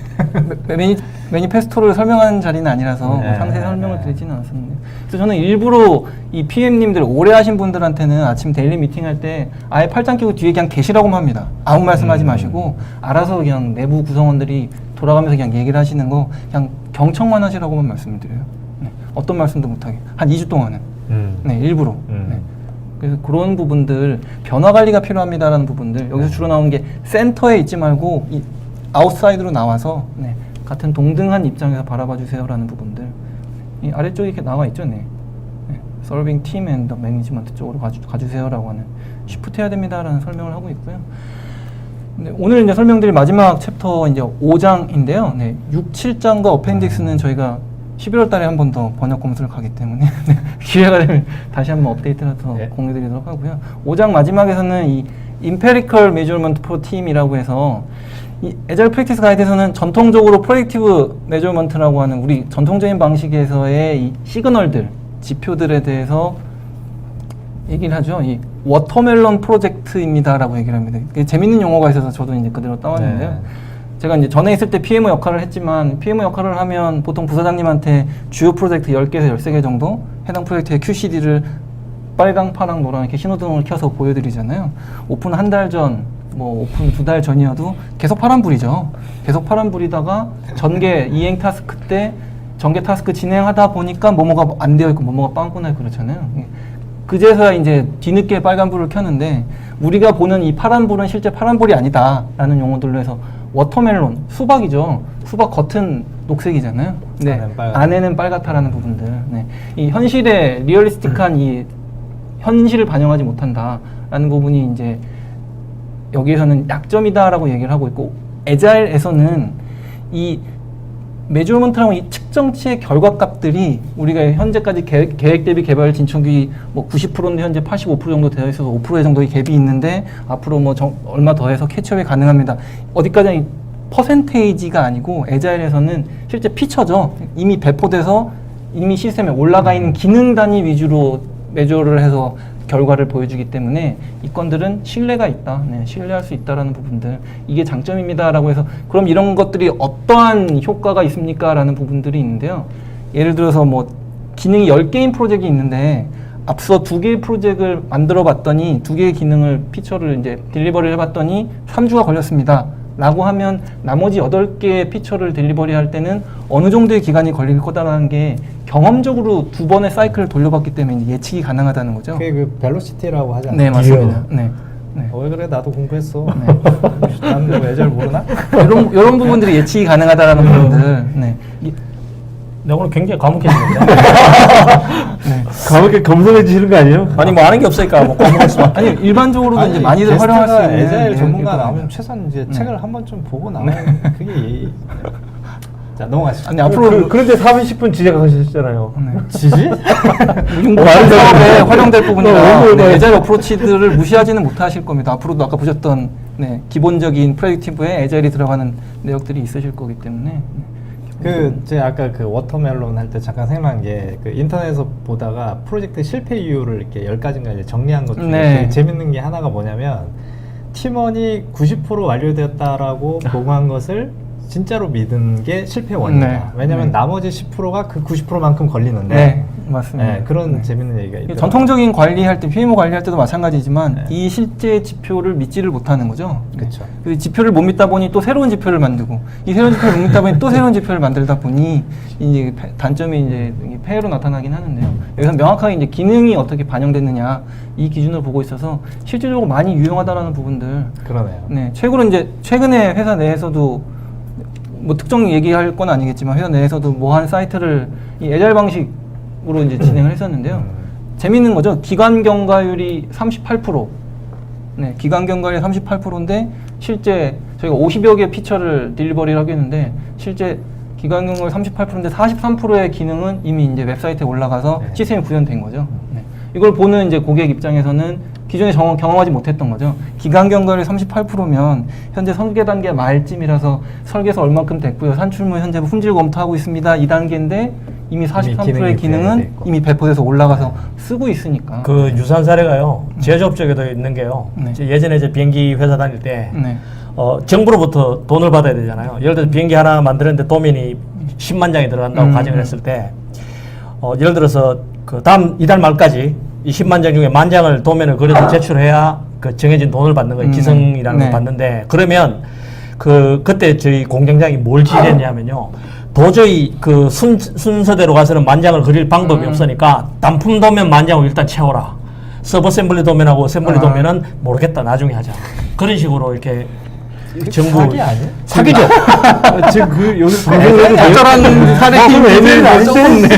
매니페스토를 설명하는 자리는 아니라서 네, 상세 네, 설명을 네. 드리지는 않았습니다. 그래서 저는 일부러 이 PM님들 오래 하신 분들한테는 아침 데일리 미팅할 때 아예 팔짱 끼고 뒤에 그냥 계시라고만 합니다. 아무 말씀하지 마시고 알아서 그냥 내부 구성원들이 돌아가면서 그냥 얘기를 하시는 거 그냥 경청만 하시라고만 말씀을 드려요. 네. 어떤 말씀도 못하게 한 2주 동안은 네, 일부러. 네. 그래서 그런 부분들 변화 관리가 필요합니다라는 부분들 여기서 주로 나오는 게 센터에 있지 말고 이 아웃사이드로 나와서 네, 같은 동등한 입장에서 바라봐 주세요라는 부분들 이 아래쪽에 이렇게 나와 있죠. 네. 네. Serving Team and Management 쪽으로 가주세요라고 하는 시프트 해야 됩니다라는 설명을 하고 있고요. 네, 오늘 이제 설명드릴 마지막 챕터 이제 5장인데요. 네, 6, 7장과 어펜딕스는 저희가 11월 달에 한 번 더 번역 검수를 가기 때문에 기회가 되면 다시 한번 업데이트라도 공유드리도록 하고요. 5장 마지막에서는 이 Empirical Measurement for Team이라고 해서 이 에자일 프랙티스 가이드에서는 전통적으로 프로젝티브 메저먼트라고 하는 우리 전통적인 방식에서의 이 시그널들, 지표들에 대해서 얘기를 하죠. 이 워터멜론 프로젝트입니다라고 얘기를 합니다. 재밌는 용어가 있어서 저도 이제 그대로 따왔는데요. 네. 제가 이제 전에 있을 때 PMO 역할을 했지만 PMO 역할을 하면 보통 부사장님한테 주요 프로젝트 10개에서 13개 정도 해당 프로젝트의 QCD를 빨강, 파랑, 노랑 이렇게 신호등을 켜서 보여드리잖아요. 오픈 한 달 전, 뭐 오픈 2달 전이어도 계속 파란불이죠. 계속 파란불이다가 전개 이행 타스크 때 전개 타스크 진행하다 보니까 뭐뭐가 안 되어 있고 뭐뭐가 빵꾸 나고 그렇잖아요. 그제서야 이제 뒤늦게 빨간불을 켜는데 우리가 보는 이 파란불은 실제 파란불이 아니다라는 용어들로 해서 워터멜론, 수박이죠. 수박 겉은 녹색이잖아요. 네, 안에는 빨갛다라는 부분들. 네. 이 현실의 리얼리스틱한 이 현실을 반영하지 못한다라는 부분이 이제 여기에서는 약점이다라고 얘기를 하고 있고, 에자일에서는 이 메저먼트라고 이 측정치의 결과값들이 우리가 현재까지 계획 대비 개발 진척이 뭐 90%인데 현재 85% 정도 되어 있어서 5% 정도의 갭이 있는데 앞으로 뭐 얼마 더해서 캐치업이 가능합니다. 어디까지 퍼센테이지가 아니고 에자일에서는 실제 피처죠. 이미 배포돼서 이미 시스템에 올라가 있는 기능 단위 위주로 메저를 해서 결과를 보여주기 때문에 이 건들은 신뢰가 있다. 네, 신뢰할 수 있다라는 부분들. 이게 장점입니다라고 해서 그럼 이런 것들이 어떠한 효과가 있습니까? 라는 부분들이 있는데요. 예를 들어서 뭐 기능이 10개인 프로젝트가 있는데 앞서 2개의 프로젝트를 만들어 봤더니 2개의 기능을 피처를 이제 딜리버리를 해봤더니 3주가 걸렸습니다. 라고 하면 나머지 8개의 피처를 딜리버리 할 때는 어느 정도의 기간이 걸릴 거다라는 게 경험적으로 2번의 사이클을 돌려봤기 때문에 이제 예측이 가능하다는 거죠. 그게 그 벨로시티라고 하지 않나요? 네, 맞습니다. 네. 네. 왜 그래? 나도 공부했어. 네. 나는 왜 잘 모르나? 이런 부분들이 예측이 가능하다라는 부분들. 네. 내가 오늘 굉장히 과묵해지는데. 네. 가볍게 검색해주시는 거 아니에요? 아니 뭐 아는 게 없으니까 뭐 과묵했어. 아니 일반적으로도 이제 많이들 활용할 수 있는 에자일 네, 전문가 이거는. 나오면 최소한 이제 책을 한 번쯤 보고 나와야 그게 예의. 자 넘어가시죠. 아니 앞으로 그런데 40분 지적하셨잖아요. 지지? 다른 사업에 활용될 부분이라 너무 네, 에자일 어프로치들을 무시하지는 못하실 겁니다. 앞으로도 아까 보셨던 네, 기본적인 프레딕티브에 에자일이 들어가는 내역들이 있으실 거기 때문에 제가 아까 그 워터멜론 할 때 잠깐 생각난 게 그 인터넷에서 보다가 프로젝트 실패 이유를 이렇게 10가지인가 이제 정리한 것 중에 네. 되게 재밌는 게 하나가 뭐냐면 팀원이 90% 완료되었다라고 보고한 것을 진짜로 믿은 게 실패 원인이다. 네. 왜냐면 네. 나머지 10%가 그 90%만큼 걸리는데 네, 맞습니다. 네, 그런 네. 재밌는 얘기가 있더라고요. 전통적인 관리할 때 PMO 관리할 때도 마찬가지지만 네. 이 실제 지표를 믿지를 못하는 거죠. 그쵸. 그 지표를 못 믿다 보니 또 새로운 지표를 만들고 이 새로운 지표를 못 믿다 보니 또 새로운 지표를 만들다 보니 이제 단점이 이제 폐해로 나타나긴 하는데요. 여기서 명확하게 이제 기능이 어떻게 반영됐느냐 이 기준으로 보고 있어서 실질적으로 많이 유용하다라는 부분들. 그러네요. 네, 최근에 회사 내에서도 뭐 특정 얘기할 건 아니겠지만 회사 내에서도 뭐 한 사이트를 이 에자일 방식으로 이제 진행을 했었는데요. 재밌는 거죠. 기간 경과율이 38%. 네, 기간 경과율이 38%인데 실제 저희가 50여 개 피처를 딜리버리를 하겠는데 실제 기간 경과율 38%인데 43%의 기능은 이미 이제 웹사이트에 올라가서 네. 시스템이 구현된 거죠. 네. 이걸 보는 이제 고객 입장에서는 기존에 경험하지 못했던 거죠. 기간 경과율이 38%면 현재 설계 단계 말쯤이라서 설계서 얼만큼 됐고요. 산출물 현재 품질 검토하고 있습니다. 이 단계인데 이미 43%의 기능은 이미 배포돼서 올라가서 쓰고 있으니까. 그 유사한 사례가요. 제조업 쪽에도 있는 게요. 네. 예전에 이제 비행기 회사 다닐 때 네. 정부로부터 돈을 받아야 되잖아요. 예를 들어서 비행기 하나 만드는데 도면이 10만 장이 들어간다고 가정을 했을 때 예를 들어서 그 다음 이달 말까지 이 10만 장 중에 10,000장을 도면을 그려서 제출해야 그 정해진 돈을 받는 거예요. 기성이라는 네. 걸 받는데 그러면 그때 저희 공장장이 뭘 지휘했냐면요. 도저히 그 순서대로 가서는 10,000장을 그릴 방법이 없으니까 단품 도면 10,000장을 일단 채워라. 서버셈블리 도면하고 셈블리 도면은 모르겠다. 나중에 하자. 그런 식으로 이렇게 정부 사기 아니에요? 사기죠. 지금 그 여기 적절한 사례 애매를 안 했네.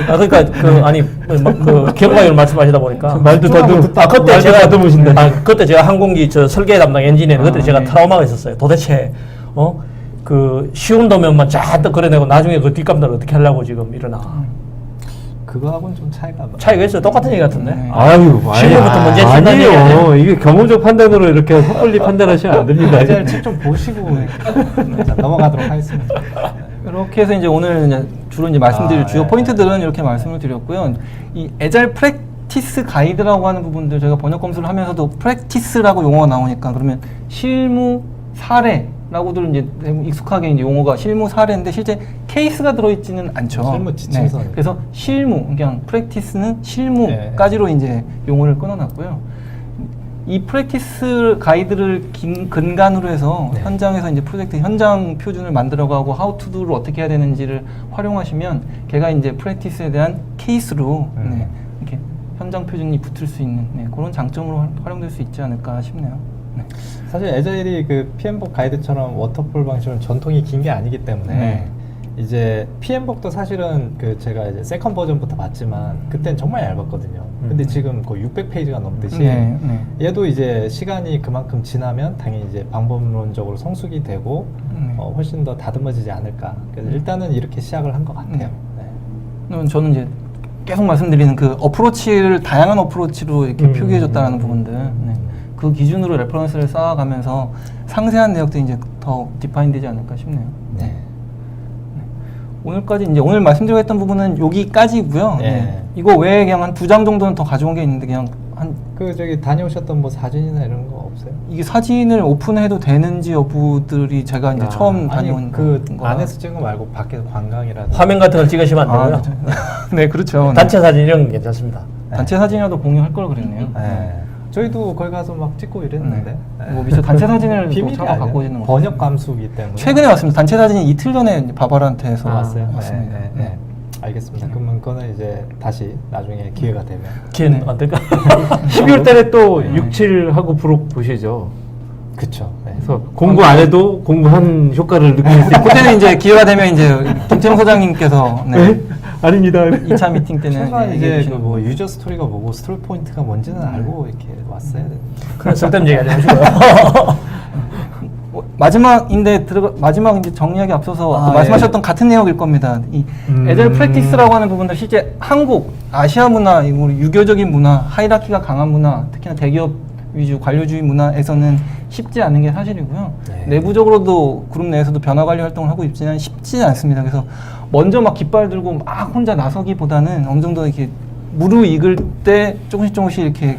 그러니까 아니 그 경과율 말씀하시다 보니까 말도 그때 말도 제가 더듬으신다. 그때 제가 항공기 설계 담당 엔지니어 그때 제가 네. 트라우마가 있었어요. 도대체 그 쉬운 도면만 쫙 그려내고 나중에 그 뒷감당을 어떻게 하려고 지금 일어나. 그거하고는 좀 차이가 있어요. 똑같은 얘기 같은데. 네. 아유, 실무부터 문제 친다는 얘기 아니에요. 아니에요? 이게 경험적 판단으로 이렇게 섣불리 판단하시면 안 됩니다. 에자일 책좀 보시고 자, 넘어가도록 하겠습니다. 이렇게 해서 이제 오늘 이제 주로 이제 말씀드릴 주요 네. 포인트들은 이렇게 말씀을 드렸고요. 이 에자일 프랙티스 가이드라고 하는 부분들 저희가 번역 검수를 하면서도 프랙티스라고 용어가 나오니까 그러면 실무 사례라고들 이제 익숙하게 이제 용어가 실무 사례인데 실제 케이스가 들어있지는 않죠. 실무 지침서. 그래서 실무 그냥 프랙티스는 실무까지로 이제 용어를 끊어놨고요. 이 프랙티스 가이드를 근간으로 해서 네. 현장에서 이제 프로젝트 현장 표준을 만들어가고 how to do를 어떻게 해야 되는지를 활용하시면 걔가 이제 프랙티스에 대한 케이스로 네, 이렇게 현장 표준이 붙을 수 있는 네, 그런 장점으로 활용될 수 있지 않을까 싶네요. 네. 사실 에자일이 그 PM복 가이드처럼 워터폴 방식은 전통이 긴 게 아니기 때문에 네. 이제 PM복도 사실은 그 제가 이제 세컨 버전부터 봤지만 그땐 정말 얇았거든요. 근데 지금 거의 600페이지가 넘듯이 네, 네. 얘도 이제 시간이 그만큼 지나면 당연히 이제 방법론적으로 성숙이 되고 훨씬 더 다듬어지지 않을까. 그래서 일단은 이렇게 시작을 한 것 같아요. 네. 저는 이제 계속 말씀드리는 그 어프로치를 다양한 어프로치로 이렇게 표기해줬다는 부분들 네. 그 기준으로 레퍼런스를 쌓아가면서 상세한 내역들이 이제 더 디파인되지 않을까 싶네요. 네. 오늘까지 이제 오늘 말씀드리고 했던 부분은 여기까지고요. 네. 네. 이거 외에 그냥 한 2장 정도는 더 가져온 게 있는데 그냥 한 그 저기 다녀오셨던 뭐 사진이나 이런 거 없어요? 이게 사진을 오픈해도 되는지 여부들이 제가 이제 처음 다녀온 아니, 그 거라. 안에서 찍은 거 말고 밖에서 관광이라든지 화면 같은 걸 찍으시면 안 되고요. 네, 그렇죠. 단체 사진 이런 건 괜찮습니다. 단체 사진이라도 공유할 걸 그랬네요. 네. 저희도 거기 가서 막 찍고 이랬는데 뭐 미처 단체 사진을 또 비밀이 차가 아니에요. 갖고 오지는 번역 감수기 때문에 최근에 왔습니다. 단체 사진이 이틀 전에 이제 바바라한테서 왔어요. 왔습니다. 네, 네, 네. 알겠습니다. 그러면 그거는 이제 다시 나중에 기회가 되면 기회는 안 될까? 12월 달에 또 6, 7하고 부록 보시죠. 그쵸. 네. 그래서 공부 안 해도 공부한 효과를 느낄 수 있고. 그때는 이제 기회가 되면 이제 김태형 소장님께서 네. 아닙니다. 2차 미팅 때는 최소한 네, 이제 얘기해 그 주시는 뭐 유저 스토리가 뭐고 스토리 포인트가 뭔지는 알고 이렇게 왔어야 되는데. 그런 쓸데없는 얘기 하지 마시고요. 마지막 이제 정리하기 앞서서 아, 또 예. 말씀하셨던 같은 내용일 겁니다. 이 에자일 프랙티스라고 하는 부분들 실제 한국, 아시아 문화, 이 우리 유교적인 문화, 하이라키가 강한 문화, 특히나 대기업 위주 관료주의 문화에서는 쉽지 않은 게 사실이고요. 네. 내부적으로도 그룹 내에서도 변화 관리 활동을 하고 있지는 쉽지 않습니다. 그래서 먼저 막 깃발 들고 막 혼자 나서기보다는 어느 정도 이렇게 무르익을 때 조금씩 이렇게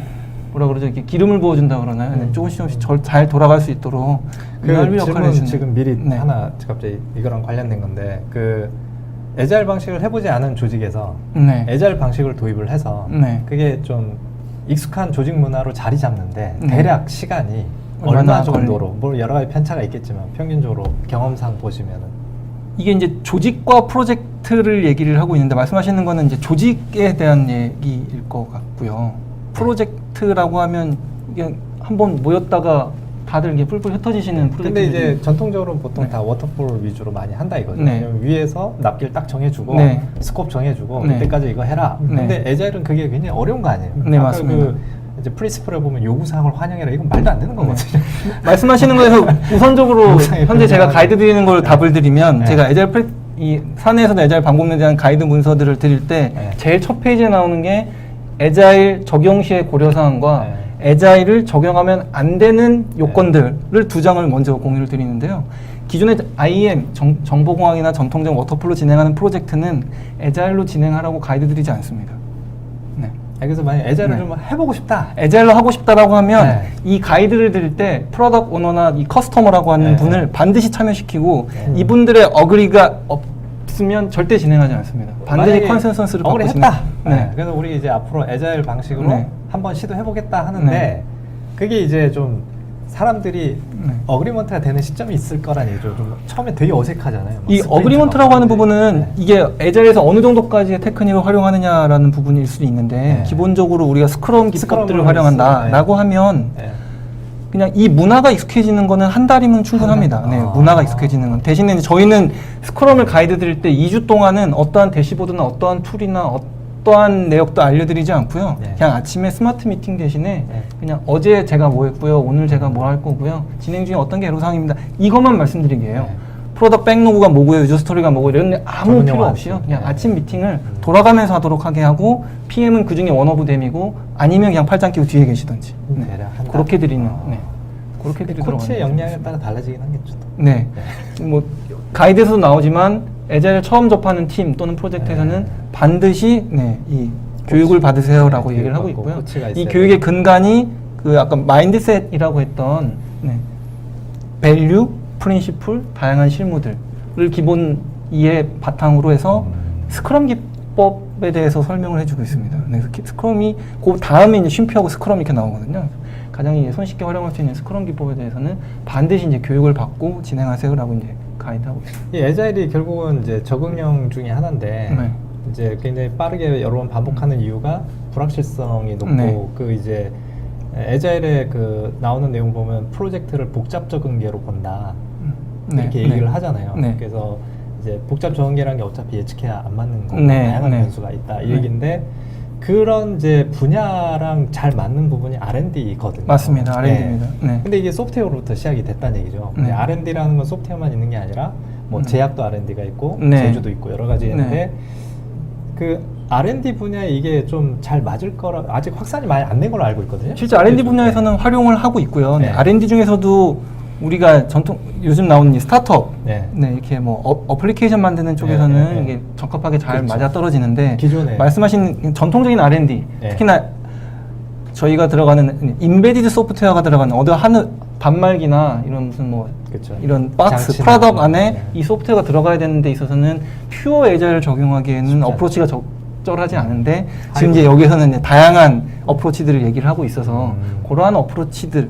뭐라 그러죠? 이렇게 기름을 부어준다 그러나요? 네, 조금씩 잘 돌아갈 수 있도록 그 의미 역할을 질문 해주는. 지금 미리 네. 하나 갑자기 이거랑 관련된 건데 그 에자일 방식을 해보지 않은 조직에서 네. 에자일 방식을 도입을 해서 네. 그게 좀 익숙한 조직 문화로 자리 잡는데 네. 대략 시간이 얼마나 얼마 정도로 뭐 여러 가지 편차가 있겠지만 평균적으로 경험상 보시면은 이게 이제 조직과 프로젝트를 얘기를 하고 있는데 말씀하시는 거는 이제 조직에 대한 얘기일 것 같고요. 프로젝트라고 하면 이게 한번 모였다가 다들 이게 뿔뿔 흩어지시는 프로젝트. 근데 이제 전통적으로 보통 네. 다 워터폴 위주로 많이 한다 이거죠. 네. 왜냐면 위에서 납기를 딱 정해주고 네. 스콥 정해주고 네. 이때까지 이거 해라. 네. 근데 에자일은 그게 굉장히 어려운 거 아니에요? 네, 아까 맞습니다. 그 이제 프린시플에 보면 요구사항을 환영해라 이건 말도 안 되는 거거든요. 말씀하시는 거에서 우선적으로 우상의 현재 제가 편향을- 가이드 드리는 걸 답을 드리면 네. 제가 에자일 이 사내에서도 에자일 방법론에 대한 가이드 문서들을 드릴 때 네. 제일 첫 페이지에 나오는 게 에자일 적용 시의 고려사항과 네. 에자일을 적용하면 안 되는 요건들을 2장을 먼저 공유를 드리는데요. 기존의 IM, 정보공학이나 전통적 워터폴로 진행하는 프로젝트는 에자일로 진행하라고 가이드 드리지 않습니다. 네. 그래서 만약 에자일을 네. 좀 해보고 싶다. 에자일로 하고 싶다라고 하면 네. 이 가이드를 드릴 때 프로덕트 오너나 이 커스터머라고 하는 네. 분을 반드시 참여시키고 이분들의 어그리가 없으면 절대 진행하지 않습니다. 반드시 만약에 컨센서스를 억울히 갖고 했다. 네. 네. 그래서 우리 이제 앞으로 에자일 방식으로 네. 한번 시도해보겠다 하는데 네. 그게 이제 좀 사람들이 네. 어그리먼트가 되는 시점이 있을 거란 얘기죠. 좀 처음에 되게 어색하잖아요. 막 이 스프린트가 어그리먼트라고 하는 많은데. 부분은 네. 이게 에자일에서 어느 정도까지의 테크닉을 활용하느냐라는 부분일 수도 있는데 네. 기본적으로 우리가 스크럼 기법들을 스크럼을 활용한다라고 네. 하면 네. 그냥 이 문화가 익숙해지는 거는 한 달이면 충분합니다. 한 달? 네, 아. 문화가 익숙해지는 건. 대신에 이제 저희는 스크럼을 가이드 드릴 때 2주 동안은 어떠한 대시보드나 어떠한 툴이나 어떠한 내역도 알려드리지 않고요. 네. 그냥 아침에 스마트 미팅 대신에 네. 그냥 어제 제가 뭐 했고요. 오늘 제가 뭘 할 거고요. 진행 중에 어떤 게 애로사항입니다. 이것만 말씀드리게요. 네. 프로덕트 백로그가 뭐고요. 유저 스토리가 뭐고 이런 아무 전문 필요 용어 없이요. 없이. 그냥 네. 아침 미팅을 돌아가면서 하도록 하게 하고 PM은 그중에 원 오브 댐이고 아니면 그냥 팔짱 끼고 뒤에 계시던지. 네. 대략 한 달. 그렇게 드리는. 아. 네. 그렇게 드리도록 코치의 하는 역량에 따라 달라지긴 하겠죠. 또. 네. 뭐 가이드에서도 나오지만 에자일을 처음 접하는 팀 또는 프로젝트에서는 반드시 이 교육을 받으세요라고 네, 얘기를 하고 교육받고 있고요. 코치가 이 있어야 교육의 되고. 근간이 그 아까 마인드셋이라고 했던 밸류, 프린시플, 다양한 실무들을 기본 이해 바탕으로 해서 스크럼 기법에 대해서 설명을 해주고 있습니다. 그래서 스크럼이 그 다음에 이제 쉼표하고 스크럼 이렇게 나오거든요. 가장 이제 손쉽게 활용할 수 있는 스크럼 기법에 대해서는 반드시 이제 교육을 받고 진행하세요라고 이제 가이드하고 있습니다. 이 애자일이 결국은 이제 적응형 중에 하나인데 네. 이제 굉장히 빠르게 여러 번 반복하는 이유가 불확실성이 높고 네. 그 이제 애자일에 그 나오는 내용 보면 프로젝트를 복잡 적응계로 본다 이렇게 얘기를 하잖아요. 네. 그래서 이제 복잡 적응계라는 게 어차피 예측해야 안 맞는 거고 네. 다양한 네. 변수가 있다 이 네. 얘기인데 그런 이제 분야랑 잘 맞는 부분이 R&D거든요. 맞습니다. R&D입니다. 네. 근데 이게 소프트웨어로부터 시작이 됐다는 얘기죠. 네. R&D라는 건 소프트웨어만 있는 게 아니라 뭐 제약도 R&D가 있고 네. 제주도 있고 여러 가지 있는데 네. 그 R&D 분야에 이게 좀 잘 맞을 거라 아직 확산이 많이 안 된 걸로 알고 있거든요. 실제 R&D 분야에서는 활용을 하고 있고요. 네. R&D 중에서도 우리가 요즘 나오는 이 스타트업, 네. 이렇게 뭐 어플리케이션 만드는 쪽에서는 네, 네, 네. 이게 적합하게 잘 그렇죠. 맞아 떨어지는데 기존에. 말씀하신 전통적인 R&D, 네. 특히나 저희가 들어가는 인베디드 소프트웨어가 들어가는 어디 하는 단말기나 이런 무슨 뭐 그렇죠. 이런 박스, 장치나. 프로덕트 안에 네. 이 소프트웨어가 들어가야 되는 데 있어서는 퓨어 애자일을 적용하기에는 쉽지 어프로치가 적절하지 않은데 지금 이제 여기서는 이제 다양한 어프로치들을 얘기를 하고 있어서 그러한 어프로치들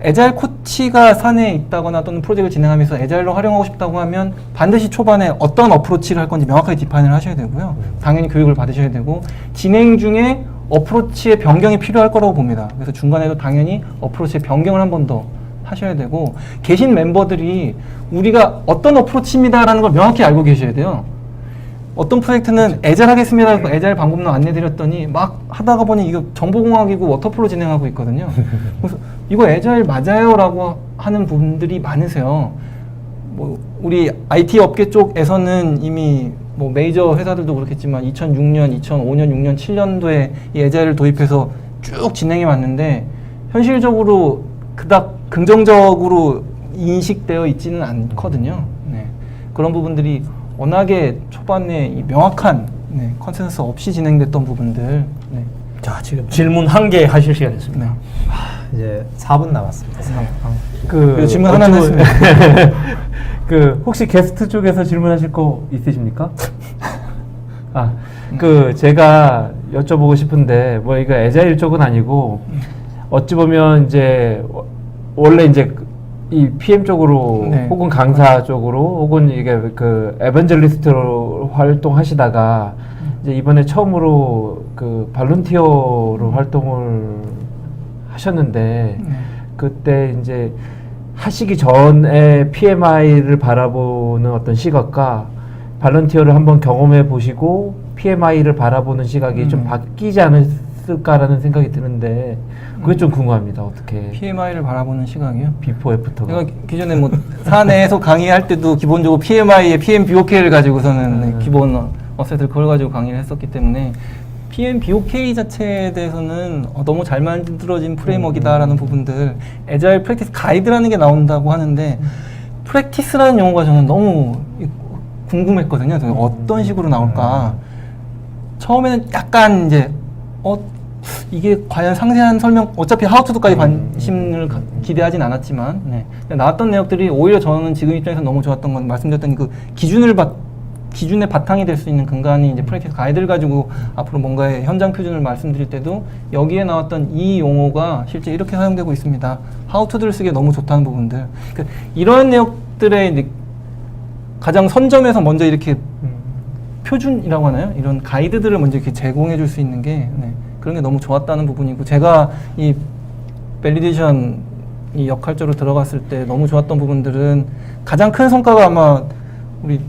애자일 코치가 사내에 있다거나 또는 프로젝트를 진행하면서 애자일로 활용하고 싶다고 하면 반드시 초반에 어떤 어프로치를 할 건지 명확하게 디파인을 하셔야 되고요. 당연히 교육을 받으셔야 되고 진행 중에 어프로치의 변경이 필요할 거라고 봅니다. 그래서 중간에도 당연히 어프로치의 변경을 한 번 더 하셔야 되고 계신 멤버들이 우리가 어떤 어프로치입니다라는 걸 명확히 알고 계셔야 돼요. 어떤 프로젝트는 애잘 하겠습니다. 애잘 방법론 안내드렸더니 막 하다가 보니 이거 정보공학이고 워터플로 진행하고 있거든요. 그래서 이거 애잘 맞아요라고 하는 분들이 많으세요. 뭐 우리 IT 업계 쪽에서는 이미 뭐 메이저 회사들도 그렇겠지만 2006년, 2005년, 6년, 7년도에 이 애자일을 도입해서 쭉 진행해 왔는데 현실적으로 그닥 긍정적으로 인식되어 있지는 않거든요. 네. 그런 부분들이 워낙에 초반에 이 명확한 컨센서스 없이 진행됐던 부분들. 네. 자, 지금 질문 한 개 하실 시간 있습니다. 이제 4분 남았습니다. 그 질문 하나는 했습니다. 그 혹시 게스트 쪽에서 질문하실 거 있으십니까? 제가 여쭤보고 싶은데 뭐 이거 애자일 쪽은 아니고 어찌 보면 이제 원래 이제 이 PM 쪽으로 네. 혹은 강사 쪽으로 혹은 이게 그 에반젤리스트로 활동하시다가 이제 이번에 처음으로 그 발런티어로 활동을 하셨는데 그때 이제 하시기 전에 PMI를 바라보는 어떤 시각과 발런티어를 한번 경험해 보시고 PMI를 바라보는 시각이 좀 바뀌지 않았을까라는 생각이 드는데 그게 좀 궁금합니다. 어떻게 PMI를 바라보는 시각이요? 비포 애프터가 제가 기존에 뭐 사내에서 강의할 때도 기본적으로 PMI에 PMBOK를 가지고서는 기본 어셋을 그걸 가지고 강의를 했었기 때문에 PMBOK 자체에 대해서는 너무 잘 만들어진 프레임워크이다라는 부분들 애자일 프랙티스 가이드라는 게 나온다고 하는데 프랙티스라는 용어가 저는 너무 궁금했거든요. 어떤 식으로 나올까. 처음에는 약간 이제 이게 과연 상세한 설명 어차피 하우투도까지 관심을 기대하진 않았지만 나왔던 내용들이 오히려 저는 지금 입장에서 너무 좋았던 건 말씀드렸던 그 기준의 바탕이 될 수 있는 근간이 이제 프랙티스 가이드를 가지고 앞으로 뭔가의 현장 표준을 말씀드릴 때도 여기에 나왔던 이 용어가 실제 이렇게 사용되고 있습니다. 하우투들을 쓰기에 너무 좋다는 부분들. 그러니까 이러한 내용들의 이제 가장 선점에서 먼저 이렇게 표준이라고 하나요? 이런 가이드들을 먼저 이렇게 제공해 줄 수 있는 게 그런 게 너무 좋았다는 부분이고 제가 이 밸리데이션 이 역할적으로 들어갔을 때 너무 좋았던 부분들은 가장 큰 성과가 아마 우리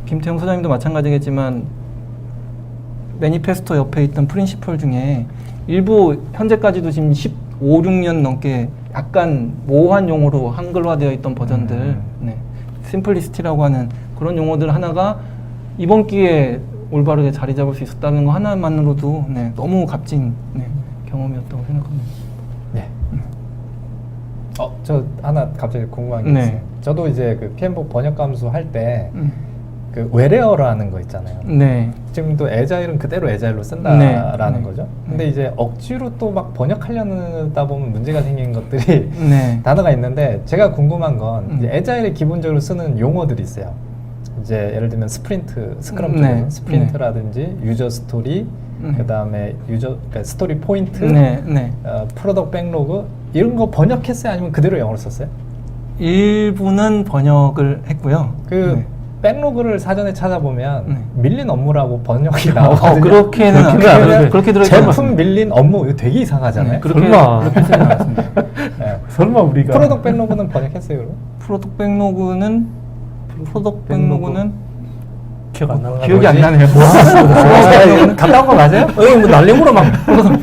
김태형 소장님도 마찬가지겠지만 매니페스토 옆에 있던 프린시플 중에 일부 현재까지도 지금 15, 16년 넘게 약간 모호한 용어로 한글화되어 있던 버전들 심플리스티라고 하는 그런 용어들 하나가 이번 기회에 올바르게 자리 잡을 수 있었다는 거 하나만으로도 너무 값진 경험이었다고 생각합니다. 네. 저 하나 갑자기 궁금한 게 있어요. 저도 이제 그 PM복 번역 감수 할 때 그 웨레어라는 거 있잖아요. 네. 지금도 에자일은 그대로 에자일로 쓴다라는 네. 거죠. 근데 이제 억지로 또 막 번역하려다 보면 문제가 생긴 것들이 네. 단어가 있는데 제가 궁금한 건 이제 에자일에 기본적으로 쓰는 용어들이 있어요. 이제 예를 들면 스프린트, 스크럼 쪽에는 네. 스프린트라든지 유저 스토리, 그다음에 그러니까 스토리 포인트, 네. 네. 프로덕트 백로그 이런 거 번역했어요? 아니면 그대로 영어로 썼어요? 일부는 번역을 했고요. 그 네. 백로그를 사전에 찾아보면 네. 밀린 업무라고 번역이 나오거든요. 그렇게는 안 그러면 돼요. 그렇게 들어있지 제품 않았습니다. 밀린 업무 이거 되게 이상하잖아요. 네, 그렇게 설마. 그렇게 쓰지 않았습니다. 네. 설마 우리가 프로덕트 백로그는 번역했어요, 그럼? 프로덕트 백로그는 기억 안 나는 기억이 안 나네요. 가까운 거 맞아요? 뭐 날림으로 막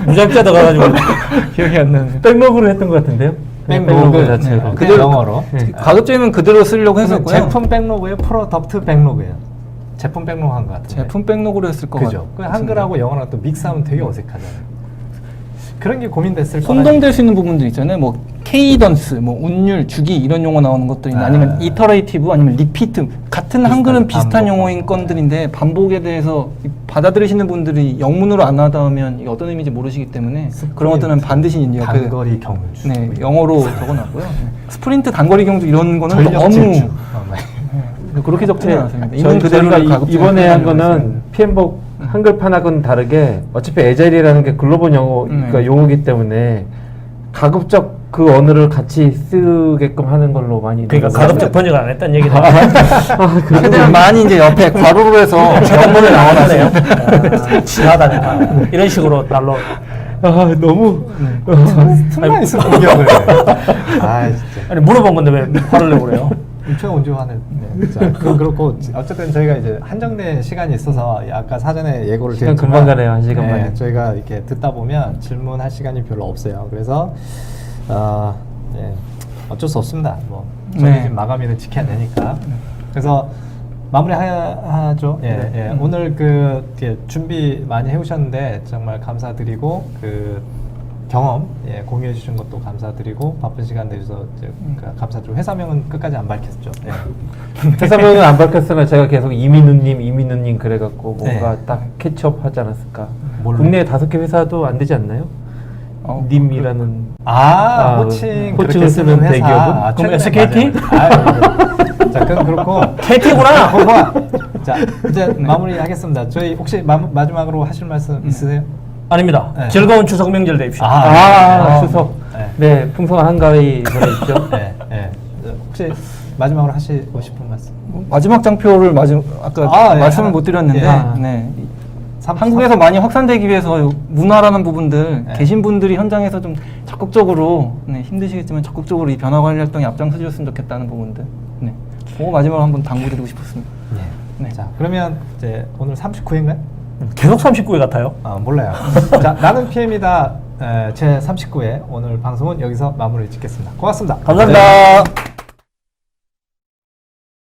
무작자다 가가지고 기억이 안 나네요. 백로그로 했던 것 같은데요? 백로그 자체로. 네. 그대로- 영어로. 네. 가급적이면 그대로 쓰려고 했었고요. 제품 백로그예요, 프로덕트 백로그예요. 제품 백로그 한 것 같은데. 제품 백로그로 했을 것 그죠. 그 같아요. 한글하고 영어랑 또 믹스하면 되게 어색하잖아요. 그런 게 고민됐을 거라. 혼동될 수 있는 부분들 있잖아요. 뭐 케이던스, 뭐 운율, 주기 이런 용어 나오는 것들이나 아니면 이터레이티브 아니면 리피트 같은 한글은 비슷한 반복. 용어인 건들인데 반복에 대해서 받아들이시는 분들이 영문으로 안 하다면 이게 어떤 의미인지 모르시기 때문에 그런 것들은 반드시 이제 옆에 단거리 경주. 네, 영어로 적어놨고요. 스프린트 단거리 경주 이런 거는 전력 너무 질주. 네, 그렇게 적지는 않습니다. 저희, 있는 그대로 저희가 이번에 한 거는 PM복 한글판하고는 다르게 어차피 에자일이라는 게 글로벌 영어, 그러니까 용어이기 때문에 가급적 그 언어를 같이 쓰게끔 하는 걸로 많이 그러니까 노력을 가급적 번역을 안 했다는 얘기는 최대한 많이 이제 옆에 괄호로 해서 영문에 나오네요. 지하다 정말. 이런 식으로 날로 아 너무 틈만 있어 공격을. 아 진짜. 아니 물어본 건데 왜 화를 내고 그래요? 제가 언제 화를? 네. 자, 그렇고 어쨌든 저희가 이제 한정된 시간이 있어서 아까 사전에 예고를 시간 드렸지만 금방 가네요, 한 시간 만에. 저희가 이렇게 듣다 보면 질문할 시간이 별로 없어요. 그래서 예, 어쩔 수 없습니다. 뭐 저희 네. 지금 마감일은 지켜야 되니까. 그래서 마무리하죠. 예, 예. 오늘 이렇게 준비 많이 해오셨는데 정말 감사드리고 그 경험 공유해 주신 것도 감사드리고 바쁜 시간 내주셔서 감사드리고 회사명은 끝까지 안 밝혔죠. 예. 회사명은 안 밝혔으나 제가 계속 이민우님 그래갖고 뭔가 네. 딱 캐치업 하지 않았을까. 뭘로? 국내 5개 회사도 안 되지 않나요? 님이라는 호칭 호칭을 그렇게 쓰는 회사. 대기업은? 그럼 최근에 SKT? 맞아요. 자, 그럼 그렇고 KT구나. 자, 이제 마무리하겠습니다. 저희 혹시 마지막으로 하실 말씀 있으세요? 아닙니다. 네. 즐거운 추석 명절 되십시오. 추석. 네. 네, 풍성한 한가위 보내십시오. 네, 네. 혹시 마지막으로 하시고 싶은 말씀? 마지막 장표를 아까 예, 말씀을 하나. 못 드렸는데 예. 네. 한국에서 많이 확산되기 위해서 문화라는 부분들 네. 계신 분들이 현장에서 좀 적극적으로 힘드시겠지만 적극적으로 이 변화 관리 활동에 앞장서 주셨으면 좋겠다는 부분들 네. 그거 마지막으로 한번 당부드리고 싶었습니다. 네. 자, 그러면 이제 오늘 39회인가요? 계속 39회 같아요. 몰라요. 자, 나는 PM이다 제 39회 오늘 방송은 여기서 마무리 짓겠습니다. 고맙습니다. 감사합니다.